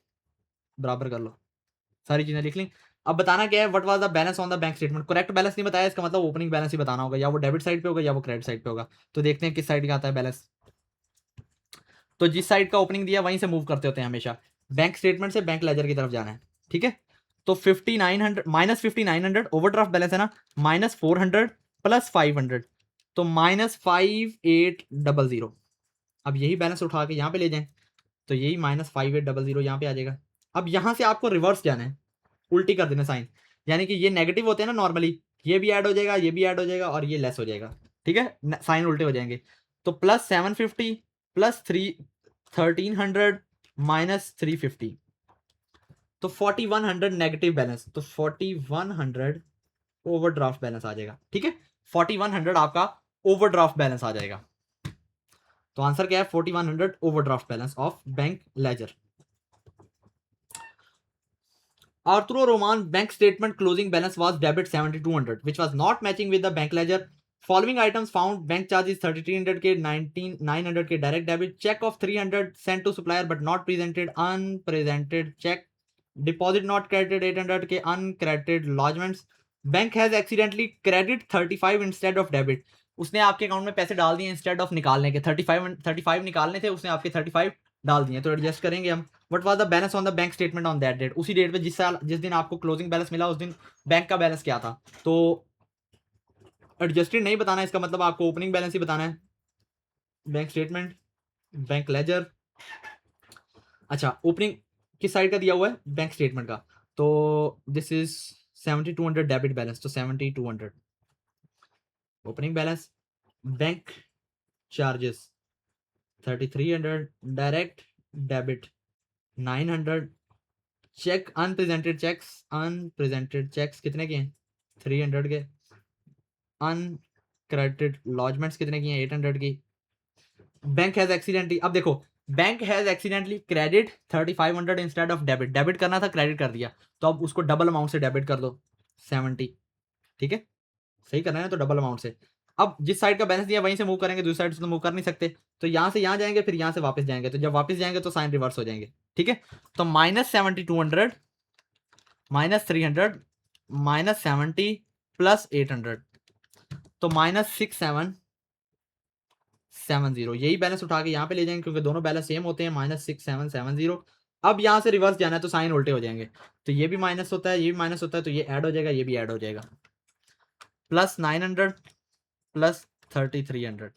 बराबर कर लो, सारी चीजें लिख ली। अब बताना क्या है, what was the balance on the bank statement, correct balance नहीं बताया, इसका मतलब ओपनिंग बैलेंस ही बताना होगा, या वो डेबिट साइड पे होगा या वो क्रेडिट साइड पे होगा। तो देखते हैं किस साइड का आता है बैलेंस। तो जिस साइड का ओपनिंग दिया वहीं से मूव करते होते हैं हमेशा, बैंक स्टेटमेंट से बैंक लेजर की तरफ जाना है, ठीक है। तो 5900 -5900 ओवरड्राफ्ट बैलेंस है ना, -400 +500, तो -5800। अब यही बैलेंस उठा के यहाँ पे ले जाएं, तो यही -5800 यहाँ पे आ जाएगा। अब यहाँ से आपको रिवर्स जाना है, उल्टी कर देना साइन, यानी कि ये नेगेटिव होते हैं ना नॉर्मली, ये भी ऐड हो जाएगा, ये भी ऐड हो जाएगा, और ये लेस हो जाएगा, ठीक है, साइन उल्टे हो जाएंगे। तो +750 +1300 -350, तो 4100 नेगेटिव बैलेंस, तो 4100 ओवरड्राफ्ट बैलेंस आ जाएगा, ठीक है। 4100 आपका ओवरड्राफ्ट बैलेंस आ जाएगा। तो आंसर क्या है, 4100 overdraft balance of bank ledger. Arturo Roman bank statement closing balance was debit 7200, which was not matching with the bank ledger. Following items found: bank charges 3300k, 900k direct debit, check of 300 sent to supplier but not presented, unpresented check, deposit not credited 800k, uncredited lodgements. Bank has accidentally credit 35 instead of debit. उसने आपके account में पैसे डाल दिए instead of निकालने के, 35 निकालने थे, उसने आपके 35 डाल दिए। तो एडजस्ट करेंगे हम, what was the balance on the bank statement on that date, उसी डेट पे जिस दिन आपको क्लोजिंग बैलेंस मिला उस दिन बैंक का बैलेंस क्या था। तो एडजस्टेड नहीं बताना, इसका मतलब आपको ओपनिंग बैलेंस ही बताना है, बैंक स्टेटमेंट, बैंक लेजर। अच्छा, ओपनिंग किस साइड का दिया हुआ है, बैंक स्टेटमेंट का, तो दिस इज 7200 डेबिट बैलेंस, तो 7200 opening balance, bank charges 3300, direct debit 900, cheque unpresented cheques कितने के हैं 300 के, अनक्रेडिटेड लॉजमेंट्स कितने की हैं 800 की। बैंक हैज एक्सीडेंटली, अब देखो bank has accidentally credit 3500 instead of debit, debit करना था क्रेडिट कर दिया, तो अब उसको डबल अमाउंट से डेबिट कर दो 70, ठीक है, सही करना है ना, तो डबल अमाउंट से। अब जिस साइड का बैलेंस दिया वहीं से मूव करेंगे, दूसरी साइड से तो मूव कर नहीं सकते, तो यहाँ से यहाँ जाएंगे, फिर यहाँ से वापस जाएंगे, तो जब वापस जाएंगे तो साइन रिवर्स हो जाएंगे, ठीक है। तो -7200 -300 -70 +800, तो -67 -6,770 यही बैलेंस उठा के यहाँ पे ले जाएंगे क्योंकि दोनों बैलेंस सेम होते हैं, -6,770। अब यहाँ से रिवर्स जाना है तो साइन उल्टे हो जाएंगे, तो ये भी माइनस होता है, ये भी माइनस होता है, तो ये ऐड हो जाएगा, ये भी ऐड हो जाएगा। +900 +3300,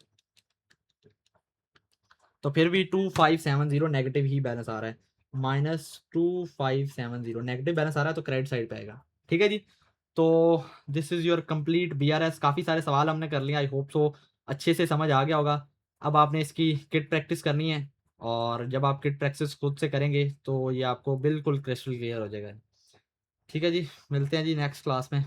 तो फिर भी 2570 नेगेटिव ही बैलेंस आ रहा है, -2570 नेगेटिव बैलेंस आ रहा है, तो क्रेडिट साइड पे आएगा। ठीक है जी, तो this is your complete BRS। काफ़ी सारे सवाल हमने कर लिए, आई होप सो अच्छे से समझ आ गया होगा। अब आपने इसकी किट प्रैक्टिस करनी है, और जब आप किट प्रैक्टिस खुद से करेंगे तो ये आपको बिल्कुल क्रिस्टल क्लियर हो जाएगा। ठीक है जी, मिलते हैं जी नेक्स्ट क्लास में।